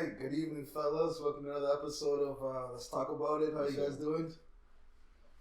right. Good evening, fellas. Welcome to another episode of Let's Talk About It. How you guys doing?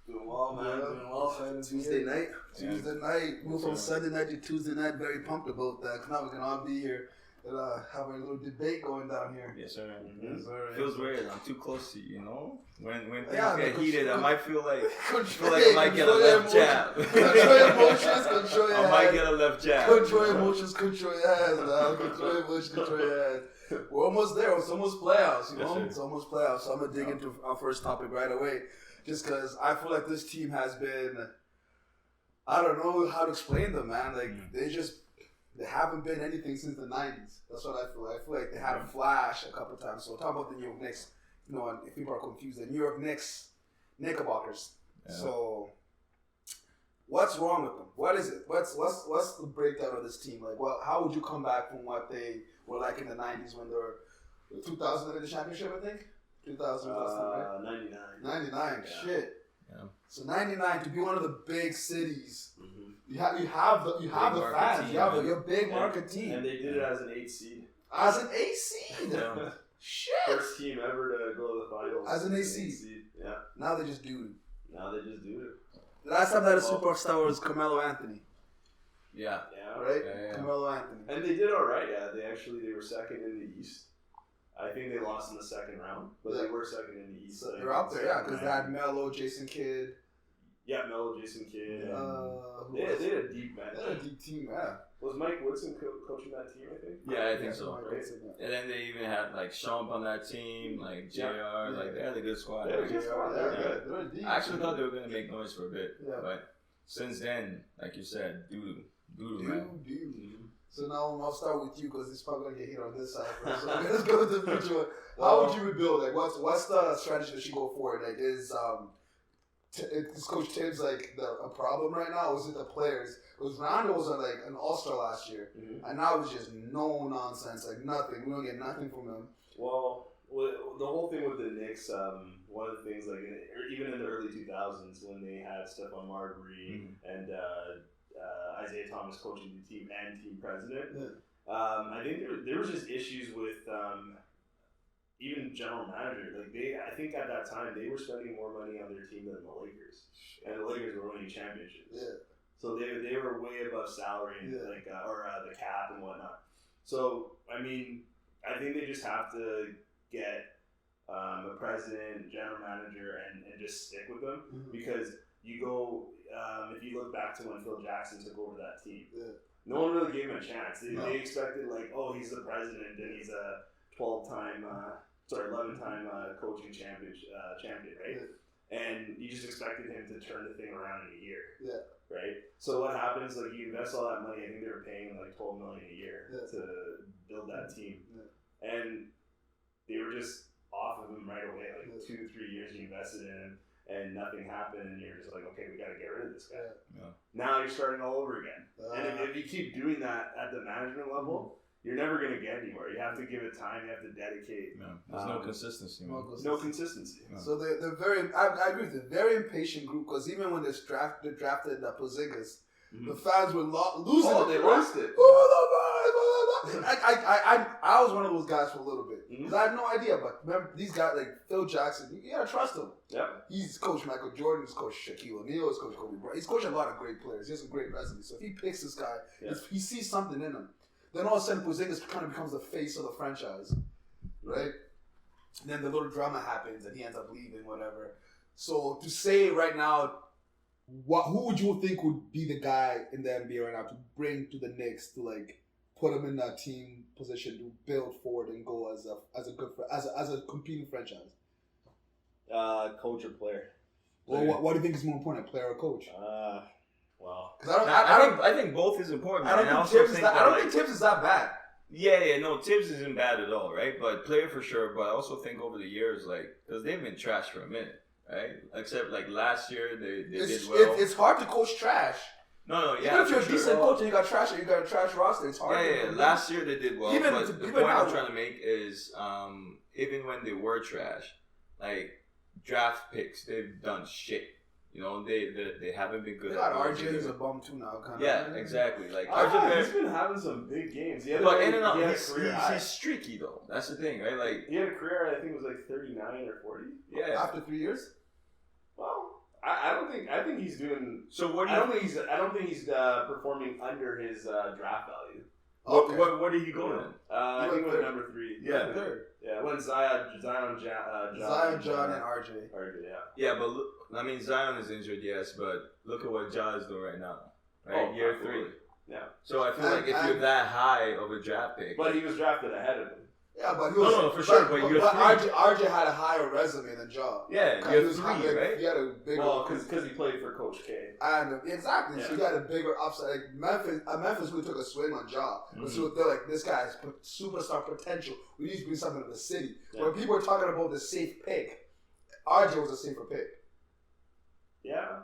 Doing well, man. Doing well. Tuesday night. Tuesday night. Moved from Sunday night to Tuesday night. Very pumped about that. Cause now we can all be here and have a little debate going down here. Yes, sir. Yes, sir. Feels weird. I'm too close to you, you know? When things Yeah, get but heated, I might feel like I I might get a left jab. Control your emotions. Control your I might get a left jab. Control your emotions. Control your hands, man. Control your emotions. Control your hands. We're almost there. It's almost playoffs, you know? Yes, It's almost playoffs. So I'm going to dig into our first topic right away. Just because I feel like this team has been, I don't know how to explain them, man. Like, they haven't been anything since the 90s. That's what I feel like. I feel like they had a flash a couple times. So talk about the New York Knicks. You know, if people are confused, the New York Knicks, Knickerbockers. Yeah. So what's wrong with them? What is it? What's the breakdown of this team? Like, well, how would you come back from what they were like in the 90s when they were 2000 in the championship, I think? 2000 right? 99. 99, yeah. Shit. Yeah. So 99 to be one of the big cities, Mm-hmm. you have the fans, team, you have man. your big market team. And they did it as an 8 seed. As an A seed. Yeah. Shit. First team ever to go to the finals. As an 8 seed. Yeah. Now they just do it. Now they just do it. The last time they had a superstar was Carmelo Anthony. Yeah. Yeah. Right? Yeah. Carmelo Anthony. And they did all right. Yeah. They were second in the East. I think they lost in the second round, but they were second in the East. So they're up there, yeah, because they had Melo, Jason Kidd. Yeah, Melo, Jason Kidd. They had a deep bench. They had a deep team, yeah. Was Mike Woodson coaching that team, I think? Yeah, I think so. Right? And then they even had like Shump on that team, like JR, like they had a good squad. They had a good squad. They're deep. I actually thought they were gonna make noise for a bit, Yeah. but since then, like you said, doo man. So now I'll start with you because it's probably gonna get hit on this side first. So let's go to the future one. How would you rebuild? Like, what's the strategy that you go forward? Like, is Coach Tibbs like a problem right now, or is it the players? Because Rondo was like an all-star last year, and now it's just no nonsense, like nothing. We don't get nothing from him. Well, the whole thing with the Knicks, one of the things, like even in the early 2000s when they had Stephon Marbury and Isaiah Thomas coaching the team and team president, I think there was just issues with even general manager. Like I think at that time they were spending more money on their team than the Lakers, and the Lakers were winning championships. Yeah. So they were way above salary and or the cap and whatnot. So I mean, I think they just have to get a president, general manager, and just stick with them because you go. If you look back to when Phil Jackson took over that team, no one really gave him a chance. They expected like, oh, he's the president and he's a 11-time coaching champion, right? And you just expected him to turn the thing around in a year. Yeah. Right? So what happens, like you invest all that money, I think they were paying like $12 million a year to build that team. Yeah. And they were just off of him right away, like 2 to 3 years you invested in him and nothing happened and you're just like, okay, we gotta get rid of this guy. Yeah. Now you're starting all over again. And if you keep doing that at the management level, you're never going to get anywhere. You have to give it time. You have to dedicate. No, there's no consistency. No consistency. No. So they're very. I agree with you. Very impatient group because even when they drafted Porzingis, the fans were losing. Oh, they lost it. I was one of those guys for a little bit because I had no idea. But remember, these guys like Phil Jackson, you gotta trust him. Yep. He's coached Michael Jordan. He's coached Shaquille O'Neal. He's coached Kobe Bryant. He's coached a lot of great players. He has a great resume. So if he picks this guy, he sees something in him. Then all of a sudden, Porzingis kind of becomes the face of the franchise, right? And then the little drama happens, and he ends up leaving, whatever. So to say right now, who would you think would be the guy in the NBA right now to bring to the Knicks to like put him in that team position to build forward and go as a competing franchise? Coach or player. Well, what do you think is more important, player or coach? Well, I think both is important. I don't think Tibbs is that bad. Yeah, no, Tibbs isn't bad at all, right? But player for sure. But I also think over the years, like, because they've been trash for a minute, right? Except like last year, they did well. It's hard to coach trash. No, yeah. Even if you're a decent coach and you got a trash roster, it's hard. Yeah. Last year they did well. But the point now, I'm trying to make is, even when they were trash, like draft picks, they've done shit. You know, they haven't been good. They got RJ as a bum too now, kind of. Yeah, exactly. Like He's been having some big games. But in and out, he's streaky though. That's the thing, right? Like he had a career, I think it was like 39 or 40. Yeah. After 3 years. Well, I don't think. I think he's doing. So what? I don't think he's performing under his draft value. Okay. What did he go in? I think it was number 3. Yeah, third. Yeah, when Zion, John, and RJ. Yeah, but look, I mean, Zion is injured, yes, but look at what Ja is doing right now. Right, year 3. Yeah. So I feel like if you're that high of a draft pick, but he was drafted ahead of him. Yeah, but he was no, for sure. But you're RJ had a higher resume than Ja. Yeah, you're 3, right? He had a bigger. Well, because he played for Coach K. And exactly, yeah. So he had a bigger upside. Like Memphis really took a swing on Ja. So they're like, this guy has superstar potential. We need to bring something to the city. Yeah. When people are talking about the safe pick, RJ was a safer pick. Yeah.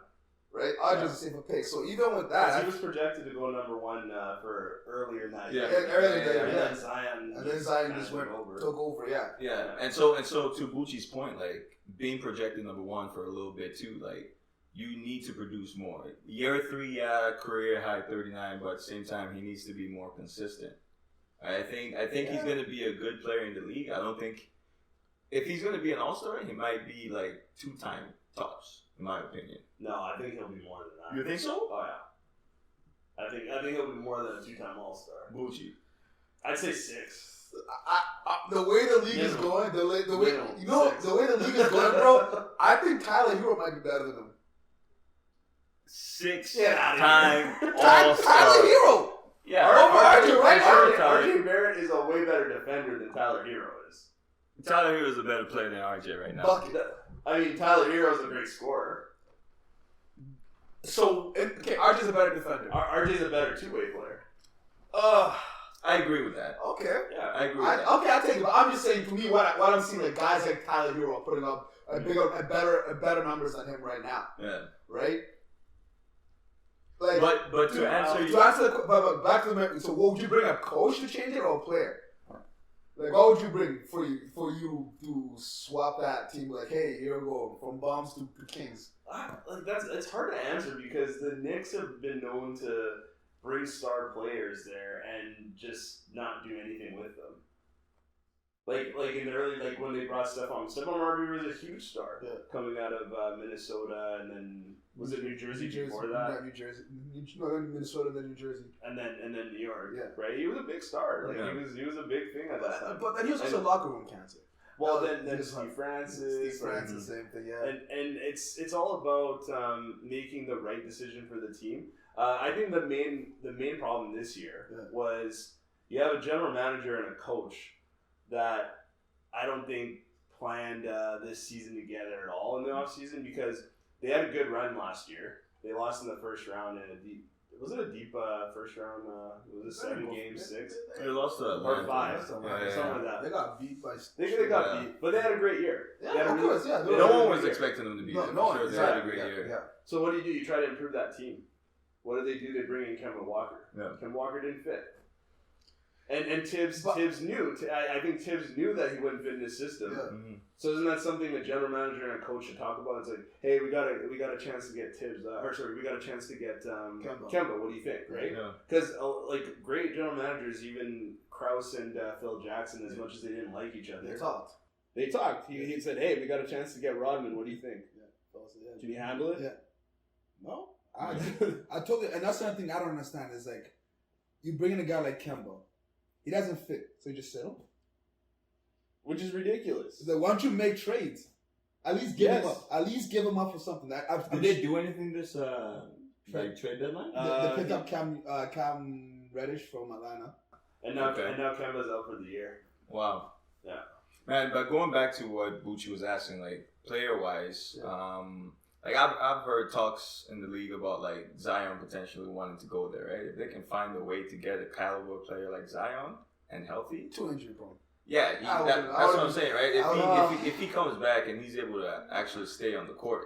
Right? RJ was a safer pick. So even with that, he was projected to go number 1 for earlier in that year. And then Zion just took over. Yeah. And so to Bucci's point, like being projected number 1 for a little bit too, like you need to produce more. Year 3, career high 39, but at the same time he needs to be more consistent. I think he's gonna be a good player in the league. I don't think if he's gonna be an all-star, he might be like 2-time tops, in my opinion. No, I think he'll be more than that. You think so? Oh yeah. I think he'll be more than a 2-time all-star. Bucci. I'd say 6. The way the league is going, the way the way the league is going, bro. I think Tyler Hero might be better than him. 6-time all-star. Tyler Hero. Yeah. RJ Barrett is a way better defender than Tyler Hero is. Tyler Hero is a better player than RJ right now. Tyler Hero is a great scorer. So, okay, RJ's a better defender. RJ's a better two-way player. I agree with that. Okay. Yeah. I agree with that. Okay, I'll take it. But I'm just saying, for me, what I'm seeing, like guys like Tyler Hero are putting up better numbers than him right now. Yeah. Right. Like, but to answer but back to the so what would you bring, a coach to change it or a player? Like what would you bring for you to swap that team? Like, hey, here we go from bombs to Kings. It's hard to answer because the Knicks have been known to bring star players there and just not do anything with them. Like in the early, like when they brought Stephon Marbury was a huge star coming out of Minnesota, and then was it New Jersey before that? Yeah, New Jersey, Minnesota, then New Jersey, and then New York. Yeah, right. He was a big star. Like he was a big thing at that time. But then he was also locker room cancer. Well, then Steve Francis, same thing. Yeah, and it's all about making the right decision for the team. I think the main problem this year was you have a general manager and a coach that I don't think planned this season together at all in the offseason, because they had a good run last year. They lost in the first round in a deep. Was it a deep first round? Was it 7-game 6? They lost to or 5, something like that. They got beat by. They got beat, but they had a great year. Yeah, of course. Yeah, no one was expecting them to beat them. No one. They had a great year. Yeah. So what do? You try to improve that team. What do? They bring in Kemba Walker. Yeah. Kemba Walker didn't fit. And Tibbs knew. I think Tibbs knew that he wouldn't fit in his system. Yeah. Mm-hmm. So isn't that something the general manager and a coach should talk about? It's like, hey, we got a chance to get Tibbs. We got a chance to get Kemba. What do you think, right? Because like great general managers, even Krause and Phil Jackson, as much as they didn't like each other, They talked. He said, hey, we got a chance to get Rodman. What do you think? Yeah. Can you handle it? Yeah. No. I told you, and that's another thing I don't understand is like, you bring in a guy like Kemba. He doesn't fit, so you just settle. Which is ridiculous. Like, why don't you make trades? At least give him up. At least give him up for something. Did they do anything this trade deadline? They picked up Cam Reddish from Atlanta, and now Kemba's out for the year. Wow. Yeah. Man, but going back to what Bucci was asking, like player wise, like I've heard talks in the league about like Zion potentially wanting to go there, right? If they can find a way to get a caliber player like Zion and healthy, too injury prone. Yeah, that's what I'm saying, right? If he comes back and he's able to actually stay on the court,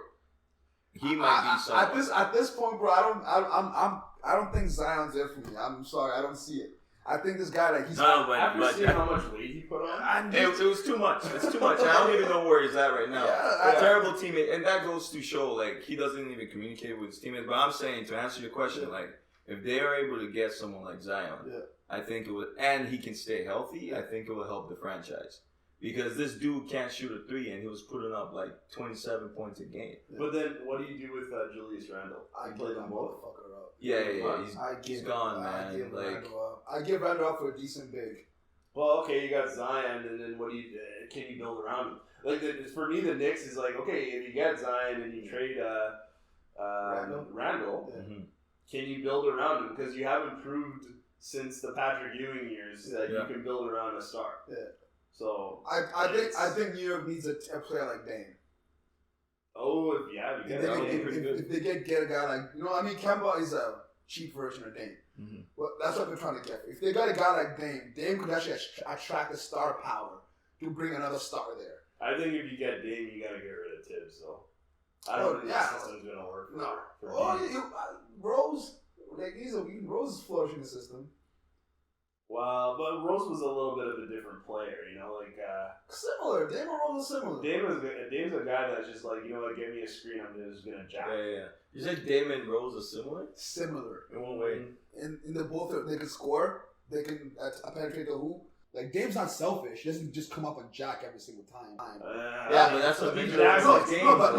he might be someone. At this point, bro, I don't think Zion's there for me. I'm sorry, I don't see it. I think this guy, like, he's... After seeing how much weight he put on? It was too much. It's too much. I don't even know where he's at right now. Terrible teammate. And that goes to show, like, he doesn't even communicate with his teammates. But I'm saying, to answer your question, like, if they are able to get someone like Zion, I think it would, and he can stay healthy, I think it will help the franchise. Because this dude can't shoot a three, and he was putting up like 27 points a game. But then, what do you do with Julius Randle? I play give them that both. motherfucker up. Yeah. He's gone, man. I give Randle up for a decent big. Well, okay, you got Zion, and then what do you can you build around him? Like for me, the Knicks is like, okay, if you get Zion and you trade Randle, can you build around him? Because you haven't proved since the Patrick Ewing years that you can build around a star. Yeah. So I think New York needs a player like Dame. Oh yeah, if they get a guy like Kemba is a cheap version of Dame. Mm-hmm. Well, that's what they're trying to get. If they got a guy like Dame could actually attract the star power to bring another star there. I think if you get Dame, you gotta get rid of Tibbs. So I don't think the system's gonna work. Rose, Rose is flourishing the system. Well, but Rose was a little bit of a different player, similar. Dame and Rose is similar. Dame's a guy that's just like, give me a screen, I'm just gonna jack. Yeah. You said Dame and Rose are similar? Similar. In what way? In the both, they can score. They can penetrate the hoop. Like, Dame's not selfish. He doesn't just come up and jack every single time. But that's what majority of his game. That's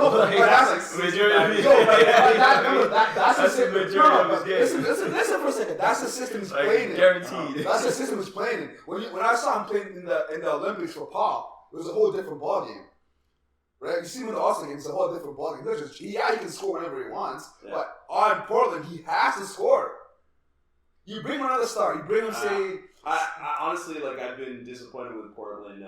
the majority of his game. Listen for a second. That's the system he's playing in. Guaranteed. That's the system he's playing in. When I saw him playing in the Olympics for Paul, it was a whole different ballgame. Right? You see him in the All-Star game, it's a whole different ballgame. He can score whenever he wants, but on Portland, he has to score. You bring him another star. You bring him, say... I honestly, I've been disappointed with Portland.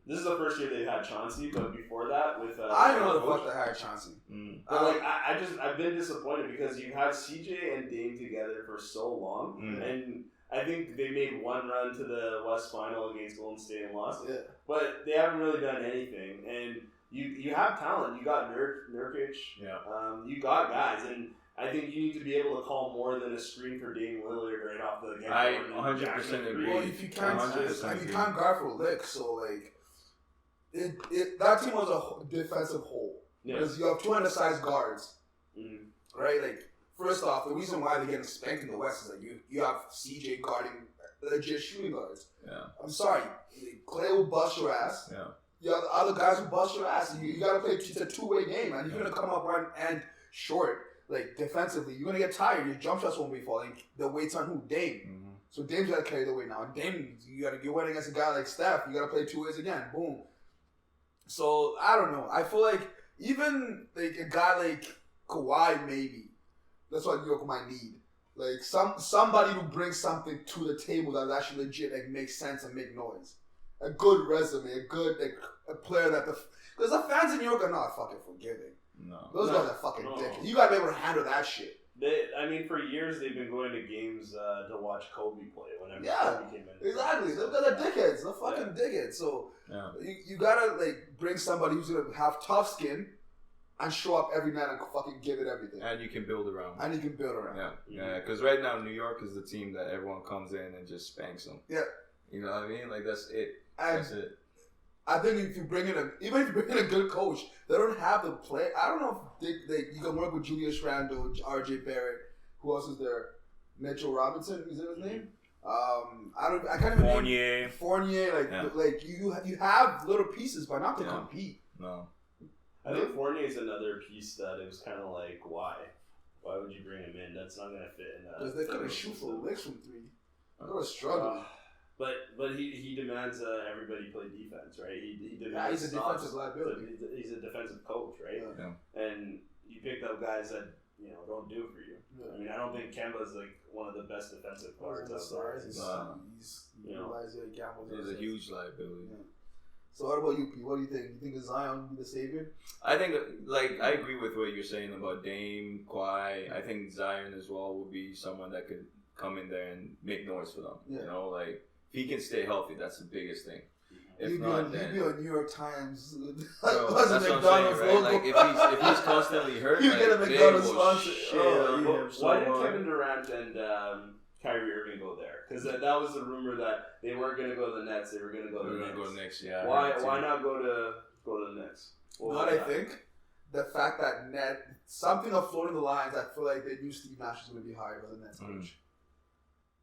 This is the first year they've had Chauncey, but before that, with I don't know the fuck they hired Chauncey. But I've been disappointed because you had CJ and Dame together for so long, and I think they made one run to the West Final against Golden State and lost. Yeah. But they haven't really done anything, and you have talent. You got Nurkic. Yeah. You got guys, and I think you need to be able to call more than a screen for Dame Lillard right off the get. I 100% agree. Well, if you can't, you can't guard for lick, so that team was a defensive hole because you have two undersized guards, right? First off, the reason why they're getting spanked in the West is you have CJ guarding legit shooting guards. Yeah, I'm sorry, Clay will bust your ass. Yeah, you have the other guys who bust your ass. You got to play. It's a two-way game, and you're gonna come up one and short. Defensively, you're gonna get tired. Your jump shots won't be falling. The weight's on who? Dame. Mm-hmm. So Dame's gotta carry the weight now. And Dame, you're winning against a guy like Steph. You gotta play two ways again. Boom. So I don't know. I feel like even a guy like Kawhi, maybe that's what New York might need. Somebody who brings something to the table that actually legit makes sense and make noise. A good resume, a player that because the fans in New York are not fucking forgiving. No. Those guys are fucking dickheads. You gotta be able to handle that shit. For years they've been going to games to watch Kobe play whenever Kobe came in. Exactly. Those guys are dickheads. They're fucking dickheads. So you gotta bring somebody who's gonna have tough skin and show up every night and fucking give it everything. And you can build around. Yeah. Because right now New York is the team that everyone comes in and just spanks them. Yeah. You know what I mean? That's it. That's it. I think if you bring in a good coach, they don't have the play. I don't know if you can work with Julius Randle, RJ Barrett. Who else is there? Mitchell Robinson, is that his name? I can't even Fournier. You have little pieces, but not to compete. No. I think Fournier is another piece that it was kind of like, why? Why would you bring him in? That's not gonna fit in that. Because they couldn't shoot for licks from three. They were struggling. But he demands everybody play defense, right? He demands he's a defensive liability. He's a defensive coach, right? Yeah. And you picked up guys that don't do for you. Yeah. I mean, I don't think Kemba's one of the best defensive guards out there. He's a huge liability. Yeah. So what about you, P? What do you think? You think Zion will be the savior? I think I agree with what you're saying about Dame, Kawhi. I think Zion as well will be someone that could come in there and make noise for them. Yeah. If he can stay healthy, that's the biggest thing. If you'd not, then you'd be on New York Times. Bro, that's what I'm saying, right? If he's constantly hurt, you get a McDonald's sponsor. Why did Kevin Durant and Kyrie Irving go there? Because that was the rumor that they weren't going to go to the Nets. They were going to go to the Knicks. Yeah. Why not go to the Knicks? What I think, the fact that something afloat in the lines. I feel like they knew Steve Nash was going to be hired by the Nets coach.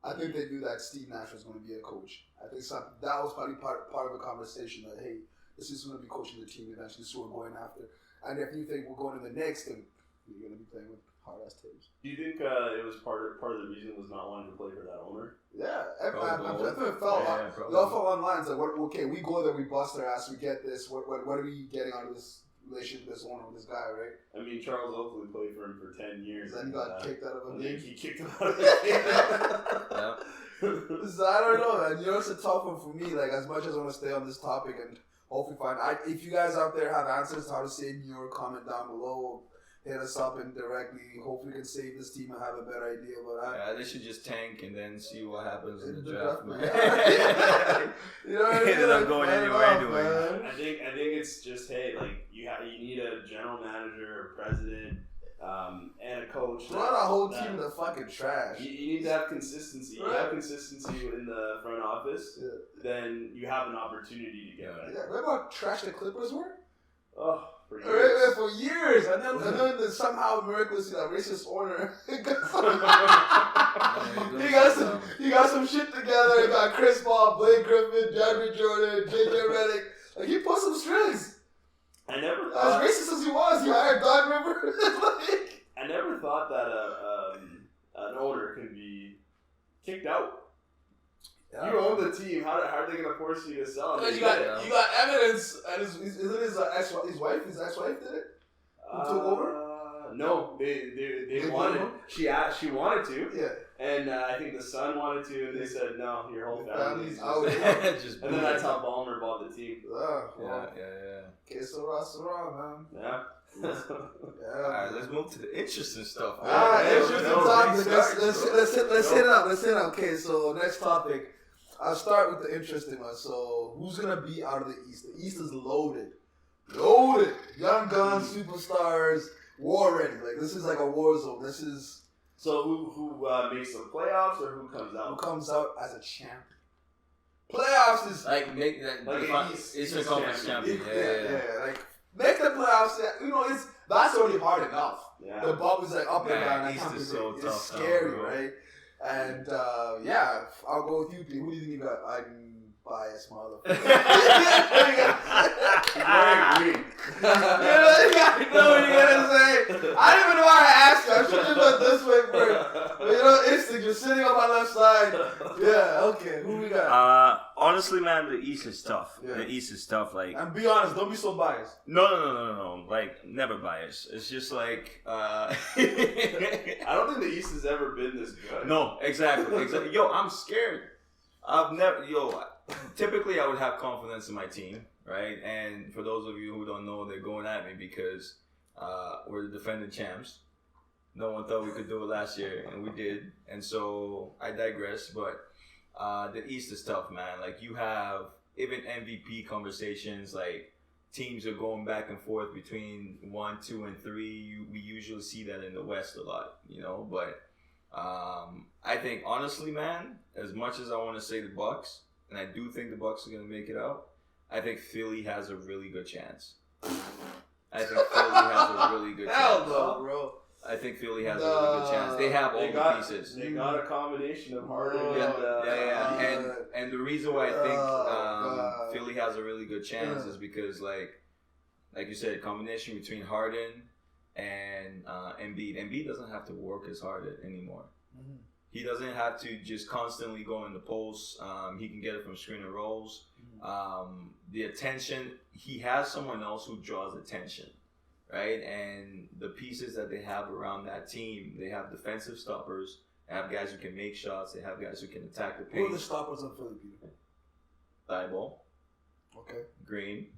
I think they knew that Steve Nash was going to be a coach. I think that was probably part of the conversation that, hey, this is going to be coaching the team eventually. This is what we're going after. And if you think we're going to the Knicks, then you're going to be playing with hard-ass teams. Do you think it was part of the reason was not wanting to play for that owner? Yeah. I think it felt on lines like, okay, we go there, we bust our ass, we get this. What are we getting out of this relationship with this owner, with this guy, right? I mean, Charles Oakley played for him for 10 years. Then he got kicked out of a game. He kicked him out of the game. So I don't know, man. You know, it's a tough one for me. Like, as much as I want to stay on this topic and hopefully if you guys out there have answers to how to save New York, comment down below. Hit us up indirectly. Hopefully, we can save this team and have a better idea. But they should just tank and then see what happens in the draft. You know what I mean? Ended up going anywhere anyway. I think it's just, hey, like you need a general manager, a president, and a coach. Run a whole team in the fucking trash. You need to have consistency. Right. You have consistency in the front office, then you have an opportunity to get better. Yeah, remember how trash the Clippers were? Oh. For years. And then somehow miraculously that racist owner he got some shit together. He got Chris Paul, Blake Griffin, DeAndre Jordan, JJ Redick. Like, he put some strings. I never thought, as racist as he was, he hired Don River. I never thought that an owner could be kicked out. Yeah. You own the team. How are they gonna force you to sell? Because you got evidence, and his ex-wife did it. Who took over? No, they wanted. She wanted to. Yeah. And I think the son wanted to, and they said no. Your whole family's out. And then that's how Ballmer bought the team. Yeah. Que sera, man. Yeah. Alright, let's move to the interesting stuff. Interesting topic. Let's hit it up. Okay, so next topic. I'll start with the interesting one. So, who's going to be out of the East? The East is loaded. Young guns, superstars, war ready. Like, this is like a war zone. This is... So, who makes the playoffs or who comes out? Who comes out as a champion. Playoffs is... Like, make that... Like Eastern Conference champion. Yeah. Like, make the playoffs. You know, that's already hard enough. Yeah. The bubble is like up and down. East is so tough. It's scary, right? And I'll go with you, Pete. Who do you think you got? I'm biased, motherfucker. Very weak. You know what you're gonna say. I didn't even know how to ask you. I should have done this way first. But instinct, you're sitting on my left side. Yeah, okay. Who we got? Honestly, man, the East is tough. Yeah. The East is tough. Like, and be honest, don't be so biased. No. Like, never biased. It's just like, I don't think the East has ever been this good. No, exactly. Yo, I'm scared. Typically I would have confidence in my team, right? And for those of you who don't know, they're going at me because we're the defending champs. No one thought we could do it last year, and we did. And so I digress, but the East is tough, man. Like, you have even MVP conversations, like teams are going back and forth between 1, 2, and 3. We usually see that in the West a lot, you know, but I think, honestly, man, as much as I want to say the Bucks, and I do think the Bucks are going to make it out, I think Philly has a really good chance. Hell no, bro. I think Philly has a really good chance. They have all the pieces. They got a combination of Harden and the reason why I think Philly has a really good chance is because, like you said, combination between Harden and Embiid. Embiid doesn't have to work as hard anymore. Mm-hmm. He doesn't have to just constantly go in the post. He can get it from screen and rolls. Mm-hmm. The attention, he has someone else who draws attention, right? And the pieces that they have around that team, they have defensive stoppers. They have guys who can make shots. They have guys who can attack the paint. Who are the stoppers on Philly, Peter? Thibault. Okay. Green.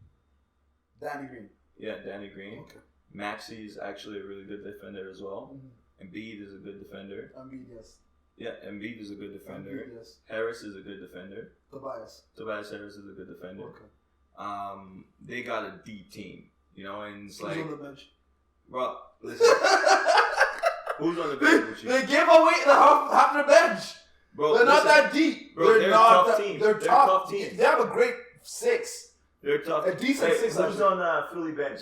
Danny Green. Yeah, Danny Green. Okay. Maxey is actually a really good defender as well. Mm-hmm. Embiid is a good defender. Embiid, yes. Yeah, Embiid is a good defender. Embiid, yes. Harris is a good defender. Tobias Harris is a good defender. Okay. They got a deep team, you know, and it's who's like... on the bench? Bro, listen. Who's on the bench with you? They gave away half their bench. Bro, they're not listen, that deep. Bro, they're not a tough that, team. They're They're tough. tough team. They have a great 6. They're tough. A decent Hey, 6. who's Actually. on Philly bench?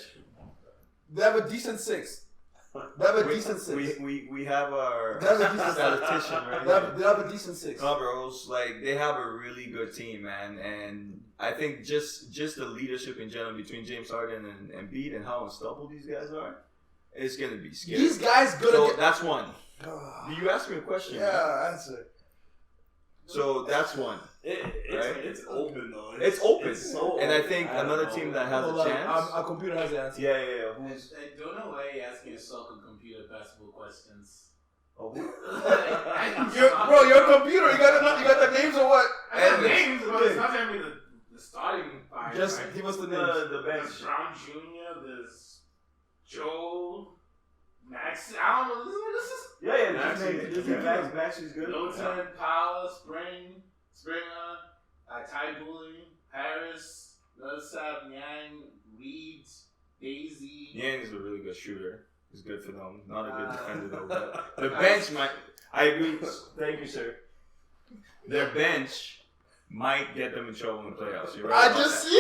They have a decent 6. They have a decent 6. We have our They have a decent statistician right They have a decent 6. No, bros, like they have a really good team, man, and I think just the leadership in general between James Harden and Embiid and how unstoppable these guys are, it's gonna be scary. These guys good. So that's one. You asked me a question. Yeah, man. answer. So that's one. It's open though. It's open, It's so and I open. think another team that has Hold a on, chance. our computer has the answer. Yeah. Don't know why you're asking a soccer computer basketball questions. Oh, Your computer. You got the names or what? I got names, but it's not telling me the starting five. Just right? give us the names. The There's bench. Brown Jr., there's Joe, Max. I don't know. This is Yeah, Maxey. Max is good. Lowton, Powell, Springer, Ty Bully, Harris, Millsap, Yang, Reed, Daisy. Yang is a really good shooter. He's good for them. Not a good defender though. But the bench might. I agree. Thank you, sir. Their bench might get them in trouble in the playoffs. You're right. I just said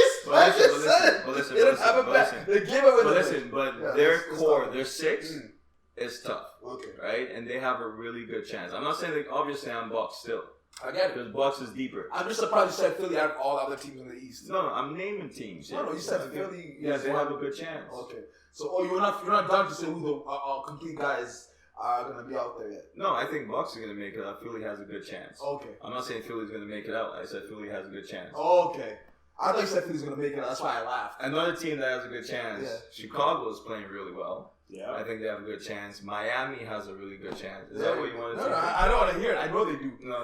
it. But listen, They didn't have it back. They gave it with But listen, their core, their 6 Mm. is tough, Okay, right? And they have a really good chance. I'm not saying that obviously I'm Bucks still, I get it. because Bucks is deeper. I'm just surprised you said Philly out of all other teams in the East. No, I'm naming teams. No, you said Philly. Yeah, is they one. have a good chance. Okay, so you're not done to say who the complete guys are gonna be out there yet. No, I think Bucks are gonna make it out. Philly has a good chance. Okay. I'm not saying Philly's gonna make it out. I said Philly has a good chance. Okay. I thought you said Philly's gonna make it. That's why I laughed. Another team that has a good chance. Yeah. Chicago is playing really well. Yeah. I think they have a good chance. Miami has a really good chance. Is that what you wanted to No, say? I don't want to hear it. I know they do. No.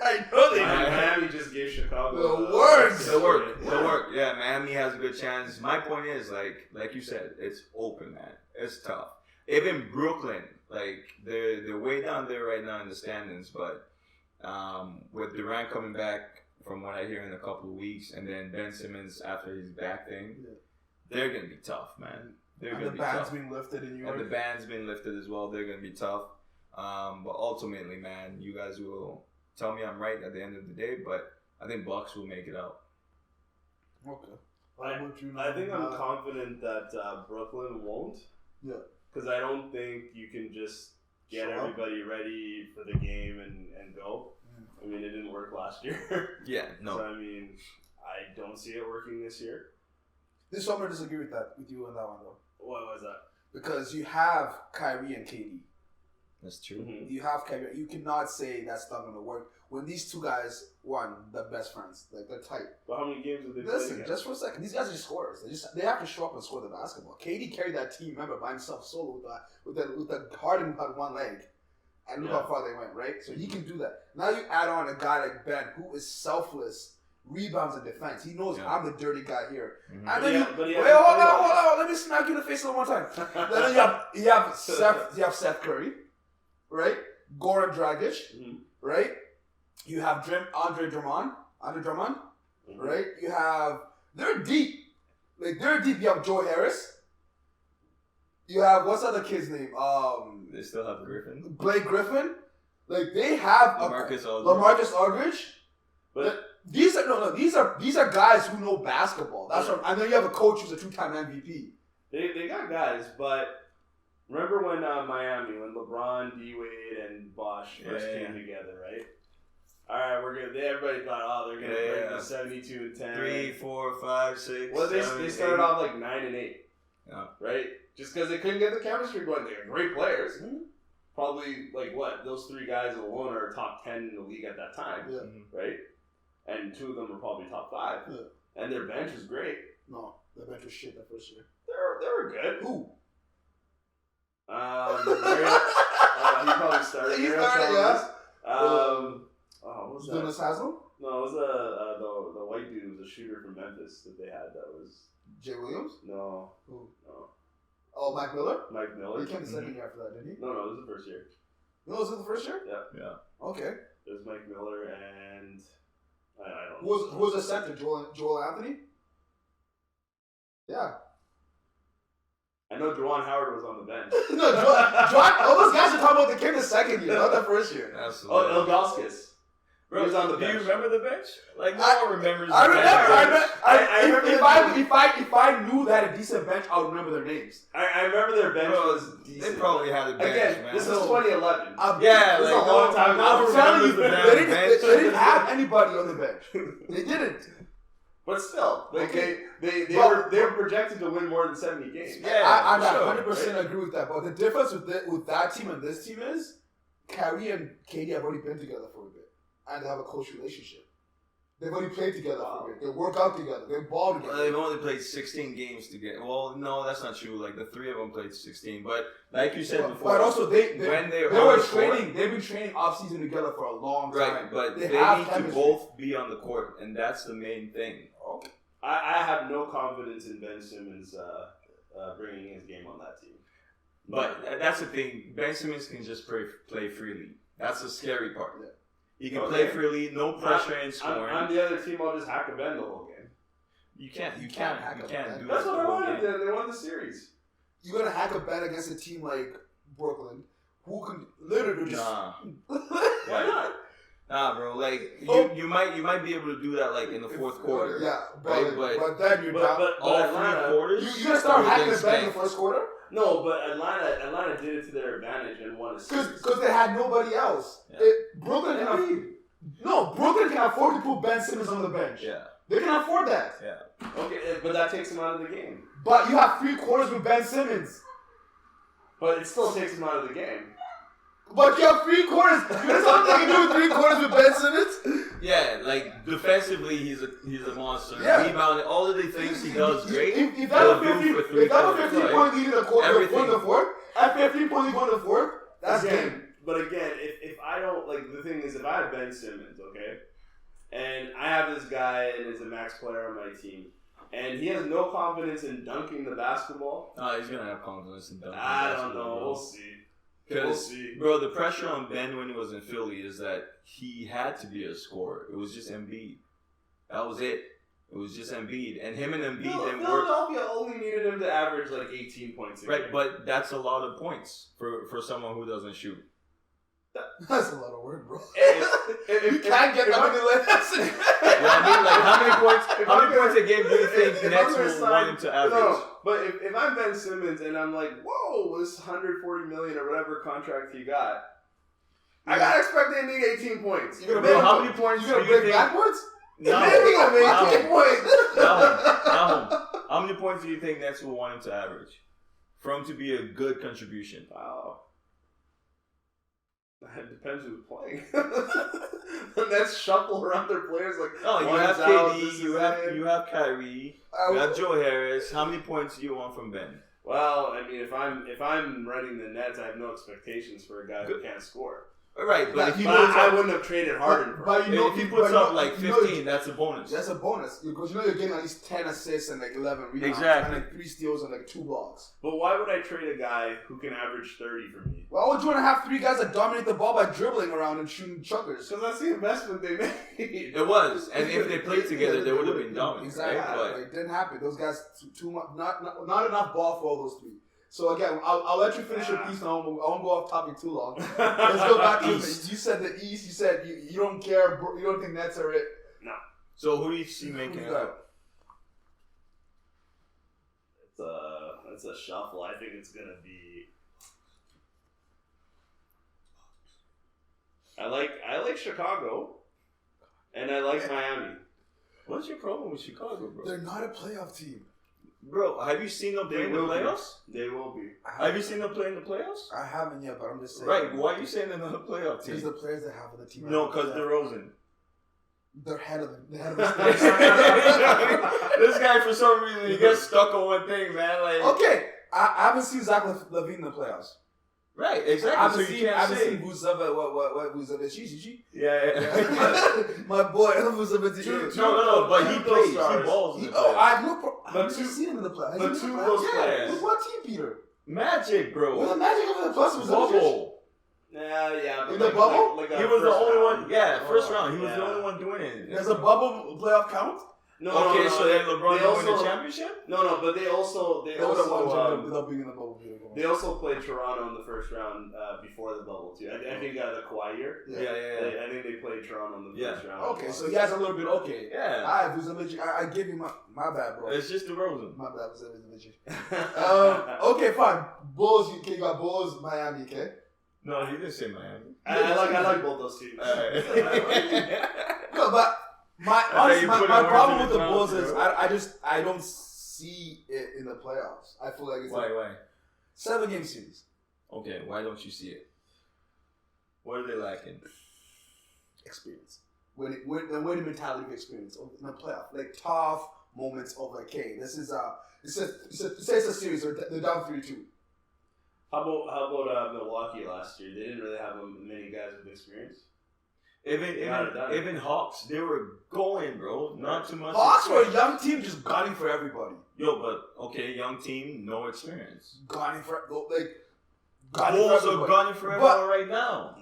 I know they do. Miami just gave Chicago The words. The work. Yeah, Miami has a good chance. My point is, like you said, it's open, man. It's tough. Even Brooklyn, like they're way down there right now in the standings, but with Durant coming back, from what I hear in a couple of weeks, and then Ben Simmons after his back thing, they're gonna be tough, man. They're And gonna the be band's tough. being lifted in New And the York. band's been lifted as well. They're gonna be tough. But ultimately, man, you guys will tell me I'm right at the end of the day. But I think Bucks will make it out. Okay. I think I'm confident that Brooklyn won't. Yeah. Because I don't think you can just get Show up. everybody ready for the game and go. I mean, it didn't work last year. Yeah, no. So, I mean, I don't see it working this year. This summer, disagree with you on that one though, What was that? because you have Kyrie and KD. That's true. Mm-hmm. You have Kyrie. You cannot say that's not going to work when these two guys, they're best friends. Like they're tight. But how many games have they played Listen, again? just for a second, these guys are just scorers. They have to show up and score the basketball. KD carried that team, remember, by himself solo with the Harden who had one leg, and look how far they went, right? So he can do that. Now you add on a guy like Ben who is selfless, rebounds and defense. He knows I'm the dirty guy here. Mhm. And then But wait, he hasn't hold played on. Let me smack you in the face one more time. Then you have Seth Curry, right? Goran Dragic, Mhm. right? You have Andre Drummond, Mhm. right? They're deep. Like, they're deep. You have Joe Harris. You have, what's the other kid's name? They still have Griffin. Blake Griffin. Like, they have LaMarcus Aldridge. But These are guys who know basketball. That's what I know. You have a coach who's a 2-time MVP. they got guys, but remember when Miami, when LeBron, D-Wade, and Bosh first came together, right? All right, we're good. Everybody thought, they're gonna break the 72-10. 3, 4, 5, 6. Well, they 7, started 8. off like 9-8. Yeah. Right? Just because they couldn't get the chemistry going. They're great players. Probably those three guys alone are top 10 in the league at that time. Yeah. Right? And two of them are probably top 5. Yeah. And their bench is great. No, the bench was shit that first year. They were good. Who? He probably started. He Aaron started, Chalmers. yeah. What was Jonas that? Haslam? No, it was the white dude who was a shooter from Memphis that they had. That was Jay Williams? no. Oh, Mike Miller? Mike Miller. He came the second year after that, didn't he? No, it was the first year. No, was it the first year? Yeah. Okay. It was Mike Miller and I don't Who know. was the center? Joel Anthony? Yeah. I know Juwan Howard was on the bench. No, all those guys are talking about they came the second year, not the first year. Absolutely. Oh, Ilgauskas. Bro, he was on the do bench. you remember the bench? Like, no one remembers I the remember. bench. If I knew they had a decent bench, I would remember their names. I remember their bench Bro, was decent. They probably had a bench, Again, man. this is 2011. Yeah, this is like, a long time ago. I'm telling you, the they damn bench. didn't have anybody on the bench. They didn't. But still, like Okay. they But- were projected to win more than 70 games. Yeah, I for sure, 100% agree with that. But the difference with that team and this team is, Kyrie and KD have already been together for a bit, and they have a close relationship. They've already played together for a bit. They work out together. They ball together. Well, they've only played 16 games together. Well, no, that's not true. Like, the three of them played 16. But like you said before, But also they when they they're were on the court- training. They've been training off season together for a long time. right, but they have need chemistry. to both be on the court, and that's the main thing. I have no confidence in Ben Simmons bringing his game on that team. But that's the thing. Ben Simmons can just play freely. That's the scary part. Yeah. He can Okay. play freely, no pressure in scoring. I'm the other team. I'll just hack a Ben the whole game. You can't do That's that. what I wanted. They won the series. You're gonna hack a bet against a team like Brooklyn, who can literally just Why not? Nah, bro. Like Oh. you might be able to do that like in the fourth quarter. Yeah, Right, but then you're down. But All Atlanta, three quarters. You're gonna start you're hacking getting the bet in the spanked. first quarter no, but Atlanta did it to their advantage and won a series. because they had nobody else. Yeah. Brooklyn Brooklyn can afford to put Ben Simmons on the bench. Yeah. They can afford that. Yeah. Okay, but that takes him out of the game. But you have 3 quarters with Ben Simmons. But it still takes him out of the game. But you have 3 quarters. You know something they can do with 3 quarters with Ben Simmons? Yeah, like defensively, he's a monster. Yeah. Rebounding, all of the things he does great. If that was he'll do 50, for three if that was quarters, 15 like, point lead in the quarter, everything. in the fourth, at 15 point lead going to the fourth, that's again, game. But again, if I don't like the thing is, if I have Ben Simmons, okay, and I have this guy and is a max player on my team, and he has no confidence in dunking the basketball, Oh, he's gonna have confidence in dunking. I don't basketball, know. bro. We'll see. We'll Because, see. bro, the pressure on Ben when he was in Philly is that he had to be a scorer. It was just Embiid. That was it. It was just Embiid. And him and Embiid didn't work. Philadelphia only needed him to average like 18 points a game. Right, but that's a lot of points for someone who doesn't shoot. That's a lot of work, bro. You Can't get that many less. You know what I mean? Like, how many points a game do you think if Nets I'm gonna will want him to average? No, but if I'm Ben Simmons and I'm like, whoa, this 140 million or whatever contract he got, I gotta expect they need 18 points. You're Bro, how many points You do gonna you break think? backwards? No, Maybe gonna make no, 18 points. no. How many points do you think Nets will want him to average for him to be a good contribution? Wow. It depends who's playing. The Nets shuffle around their players like. No, you one's have out, KD, this you is have in. you have Kyrie, you have Joe Harris. How many points do you want from Ben? Well, I mean, if I'm running the Nets, I have no expectations for a guy who can't score. Right, but if he But puts I up, wouldn't have traded Harden for him. if he puts up like 15, that's a bonus. That's a bonus because you know you're getting at least 10 assists and like 11 rebounds Exactly. and like 3 steals and like 2 blocks. But why would I trade a guy who can average 30 for me? Why would you want to have 3 guys that dominate the ball by dribbling around and shooting chuckers? Because that's the investment they made. It was, and if they played together, they would have been dominant. Exactly, Right? But it didn't happen. Those guys too much, not enough ball for all those 3. So again, I'll let you finish your piece. Now I won't go off topic too long. Let's go back to East. you said the East. You said you don't care. You don't think Nets are it. No. So who do you see making Who it you got? up? It's a shuffle. I think it's gonna be. I like Chicago, and I like Miami. What's your problem with Chicago, bro? They're not a playoff team. Bro, have you seen them play in the will be. playoffs? They will be. Have you seen them play in the playoffs? I haven't yet, but I'm just saying. Right, why are you saying they're not a playoff Because team? the players they have on the team. No, because DeRozan. they're head of the head of This guy, for some reason, he gets stuck on one thing, man. Like, Okay, I haven't seen Zach Levine in the playoffs. right, exactly. I haven't so you seen. I can't haven't say. seen Vucevic. What Vucevic? She. Yeah. My boy, Vucevic. No, but he Two plays. He stars. balls. in the Oh, playoffs. I have no problem. But I've two- never seen him in the playoffs. but Has he two been of in the those playoffs? players- With what team, Peter? Magic, With bro. the Magic over the plus was Bubble. Yeah. In the bubble? Like a He was the first only round. one. Yeah, first round. He was the Yeah. only one doing it. Does a bubble playoff count? Okay, so then LeBron They don't win the also- championship? No, but they also They would have won championship without being in the bubble. they also played Toronto in the first round before the bubble too. I think the Kawhi year. Yeah. I think they played Toronto in the first round. Okay, so he has a little bit. Okay. Yeah. Alright, Vucevic, I give you my bad, bro. It's just DeRozan. My bad, Vucevic. Okay, fine. Bulls, you got Bulls, Miami, okay? No, he didn't say Miami. I like both those teams. No, but you put my it problem worse with in the his Bulls mouth, is I don't see it in the playoffs. I feel like it's Why? a 7-game series. Okay, why don't you see it? What are they lacking? Experience. When the winning mentality of experience in the playoff, like tough moments of like, hey, this is it's a series. They're down 3-2. How about Milwaukee last year? They didn't really have many guys with experience. Even Hawks, they were going, bro. Not too much. Hawks were a young team, just gunning for everybody. Yo, but okay, young team, no experience. Gunning for Bulls everybody. are gunning for everyone right now.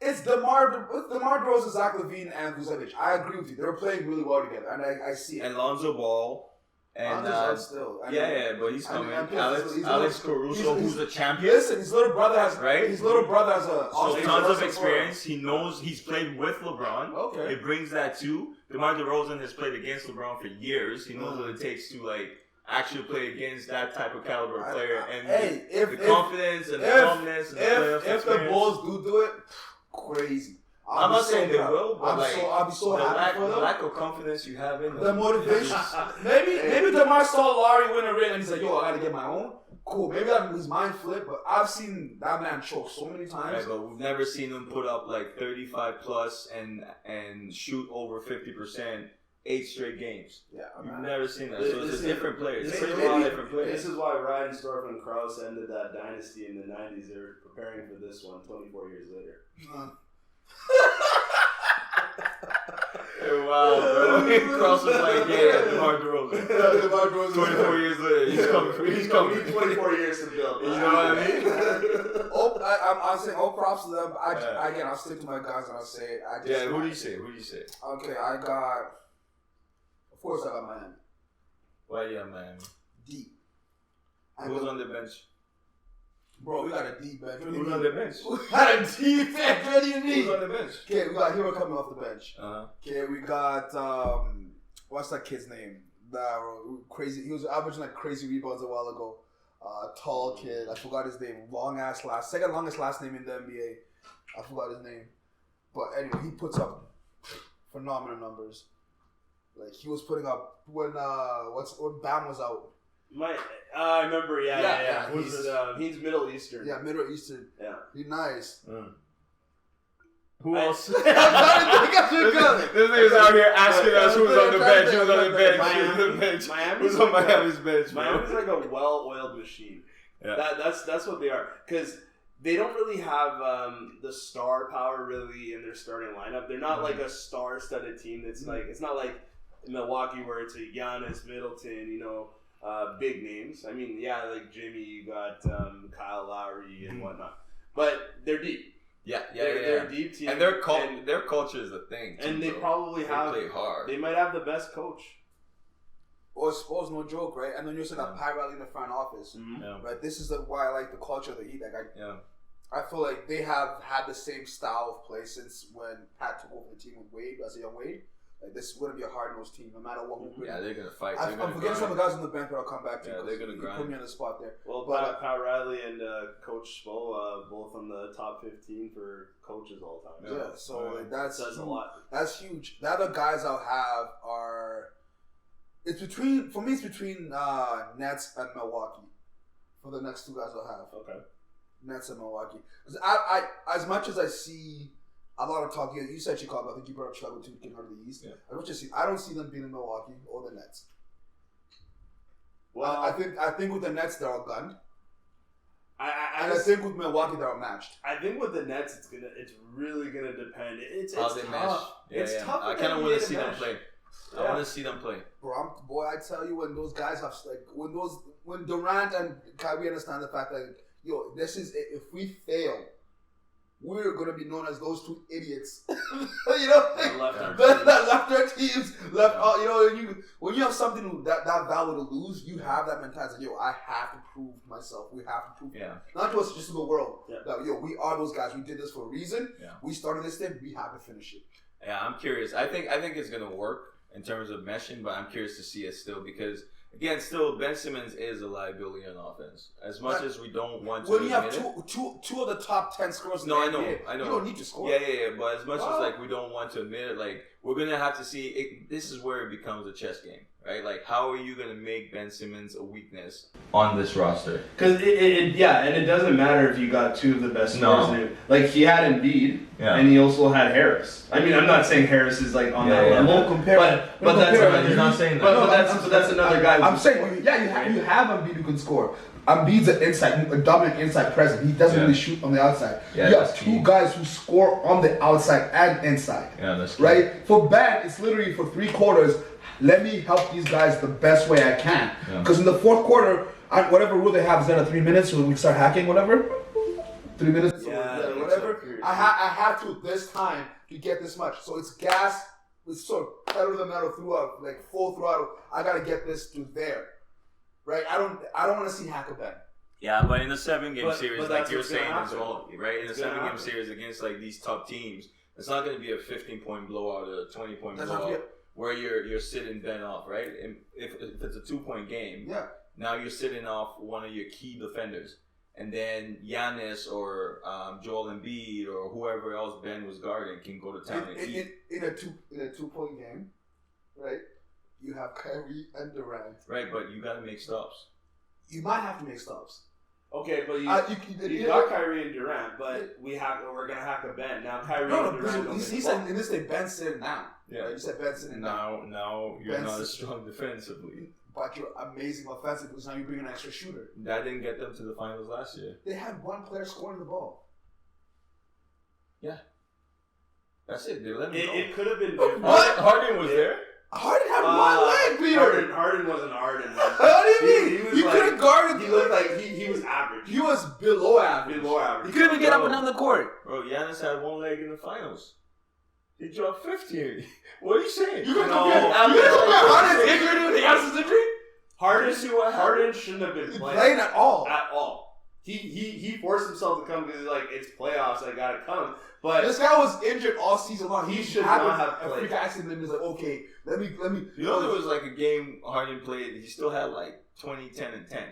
It's DeMar DeRozan, Zach LaVine, and Vucevic. I agree with you. They're playing really well together, and I see it. And Lonzo Ball. And still, but he's coming. and Alex Caruso, who's a champion. Listen, his little brother has Right? His little brother has a So tons of experience. He knows he's played with LeBron. Okay. It brings that too. DeMar DeRozan has played against LeBron for years. He knows what it takes to actually play against that type of caliber player. And the confidence and the calmness and the playoff if the experience. Bulls do it, crazy. I'm not saying they will, but I'll be so happy for the them. lack of confidence you have in them. The motivation. maybe DeMar saw Larry win a ring and he's like, yo, I gotta get my own. Cool. Maybe his mind flipped, but I've seen that man choke so many times. Right, but we've never seen him put up 35 plus and shoot over 50% 8 straight games. Yeah, We've never seen that. So it's a different player. It's This different players. This is why Ryan Storff and Krause ended that dynasty in the 90s. They're preparing for this one 24 years later. Wow, bro. Cross was like, DeMar DeRozan. 24 years later, he's coming. We need 24 years to build. You know what I mean? I'm saying all props to them. Again, I'll stick to my guys and I'll say it. Who do you say? Okay, of course I got Miami. Why you have Miami? Deep. Who's on the bench? Bro, we got a deep bench. Who's on the bench? We got a deep bench. What do you mean? Who's on the bench? Okay, we got Hero coming off the bench. Uh-huh. Okay, we got what's that kid's name? That crazy. He was averaging crazy rebounds a while ago. Tall kid. I forgot his name. Second longest last name in the NBA. I forgot his name. But anyway, he puts up phenomenal numbers. Like he was putting up when Bam was out. I remember, yeah. He's Middle Eastern. Yeah, Middle Eastern. Yeah. He's nice. Who else? I'm trying to think of This nigga's out here asking us who's on the bench, who's on the bench, who's on Miami's bench, bro. Miami's like a well-oiled machine. Yeah. That's what they are. Because they don't really have the star power really in their starting lineup. They're not like a star-studded team. That's it's not like Milwaukee where it's a Giannis, Middleton, big names. I mean, like Jimmy, you got Kyle Lowry and whatnot. But they're deep. They're a deep team. And their culture is a thing, too, and they bro. probably They have. play hard. They might have the best coach. Or suppose no joke, right? And then you also got Pat Riley in the front office, Yeah. right? This is why I like the culture of the Heat. I feel like they have had the same style of play since when Pat took over the team with Wade as a young Wade. Like this wouldn't be a hard-nosed team, no matter what we bring. Yeah, they're gonna fight. I'm forgetting some of the guys on the bench, but I'll come back to. Yeah, they're gonna grind. Put me on the spot there. Well, Pat Riley and Coach Spo, both on the top 15 for coaches all time. Yeah, so that says a lot. That's huge. The other guys I'll have are. It's between Nets and Milwaukee. For the next two guys I'll have. Okay. Nets and Milwaukee. I as much as I see a lot of talk, you said Chicago. I think you brought up Chicago too, getting out of the East. Yeah. I don't see them being in Milwaukee or the Nets. Well, I think with the Nets they're all gunned. I think with Milwaukee they're outmatched. I think with the Nets it's really gonna depend. It's how they tough. mesh. It's tough. I kind of want to see them play. Yeah. I want to see them play. Bro, I tell you, when those guys have when Durant and Kyrie understand the fact that this is if we fail, we're going to be known as those two idiots. You know? That left our teams. When you have something that value to lose, you have that mentality. Yo, I have to prove myself. We have to prove not to us, just to the world. Yeah. That, we are those guys. We did this for a reason. Yeah. We started this thing. We have to finish it. Yeah, I'm curious. I think it's going to work in terms of meshing, but I'm curious to see it still because, again, still Ben Simmons is a liability on offense. As much as we don't want to. When you have two of the top 10 scorers in the NBA, I know. You don't need to score. Yeah. But as much as like we don't want to admit it, like we're gonna have to see. This is where it becomes a chess game, right? Like, how are you gonna make Ben Simmons a weakness on this roster? Because and it doesn't matter if you got two of the best scorers. No. Like he had Embiid, and he also had Harris. I mean, I'm not saying Harris is like on that level. Won't compare. But that's he's not saying that. But that's another guy. I'm saying, you have Embiid who can score. Embiid's a dominant inside presence. He doesn't really shoot on the outside. Yeah, you have two guys who score on the outside and inside. Yeah, that's true. Right? For Ben, it's literally for 3 quarters. Let me help these guys the best way I can. Because in the 4th quarter, whatever rule they have, is that 3 minutes when we start hacking, whatever? 3 minutes? Yeah, whatever. I have to this time to get this much. So it's gas. It's sort of pedal to the metal throughout, like full throttle. I got to get this to there. Right, I don't want to see hack a Ben. Yeah, but in the 7-game series, like you're saying as well, right? In the 7-game series against like these top teams, it's not going to be a 15-point blowout or a 20-point blowout where you're sitting Ben off, right? And if it's a 2-point game, now you're sitting off one of your key defenders, and then Giannis or Joel Embiid or whoever else Ben was guarding can go to town and eat. In a 2-point game, right? You have Kyrie and Durant. Right, but you got to make stops. You might have to make stops. Okay, but you got Kyrie and Durant, but we're gonna hack a Ben now. Kyrie and Durant. He said in this day Ben's sitting down. Yeah, right? You said Ben's sitting down. Now you're not as strong defensively, but you're amazing offensively. Because now you bring an extra shooter. That didn't get them to the finals last year. They had one player scoring the ball. Yeah, that's it. They let him go. It could have been different. Harden was there. Harden had one leg, Peter. Harden wasn't Harden. What do you mean? He couldn't guard him. He looked like he was average. He was below average. He couldn't even get up and down the court. Bro, Giannis had one leg in the finals. He dropped 50. What are you saying? You can compare Harden's injury to Giannis' injury? Harden shouldn't have been playing at all. At all. He forced himself to come because he's like, it's playoffs, I gotta come. But this guy was injured all season long. He should not have played. A freak accident, and he's like, okay, let me. You know, there was like a game Harden played. He still had like 20, 10, and 10,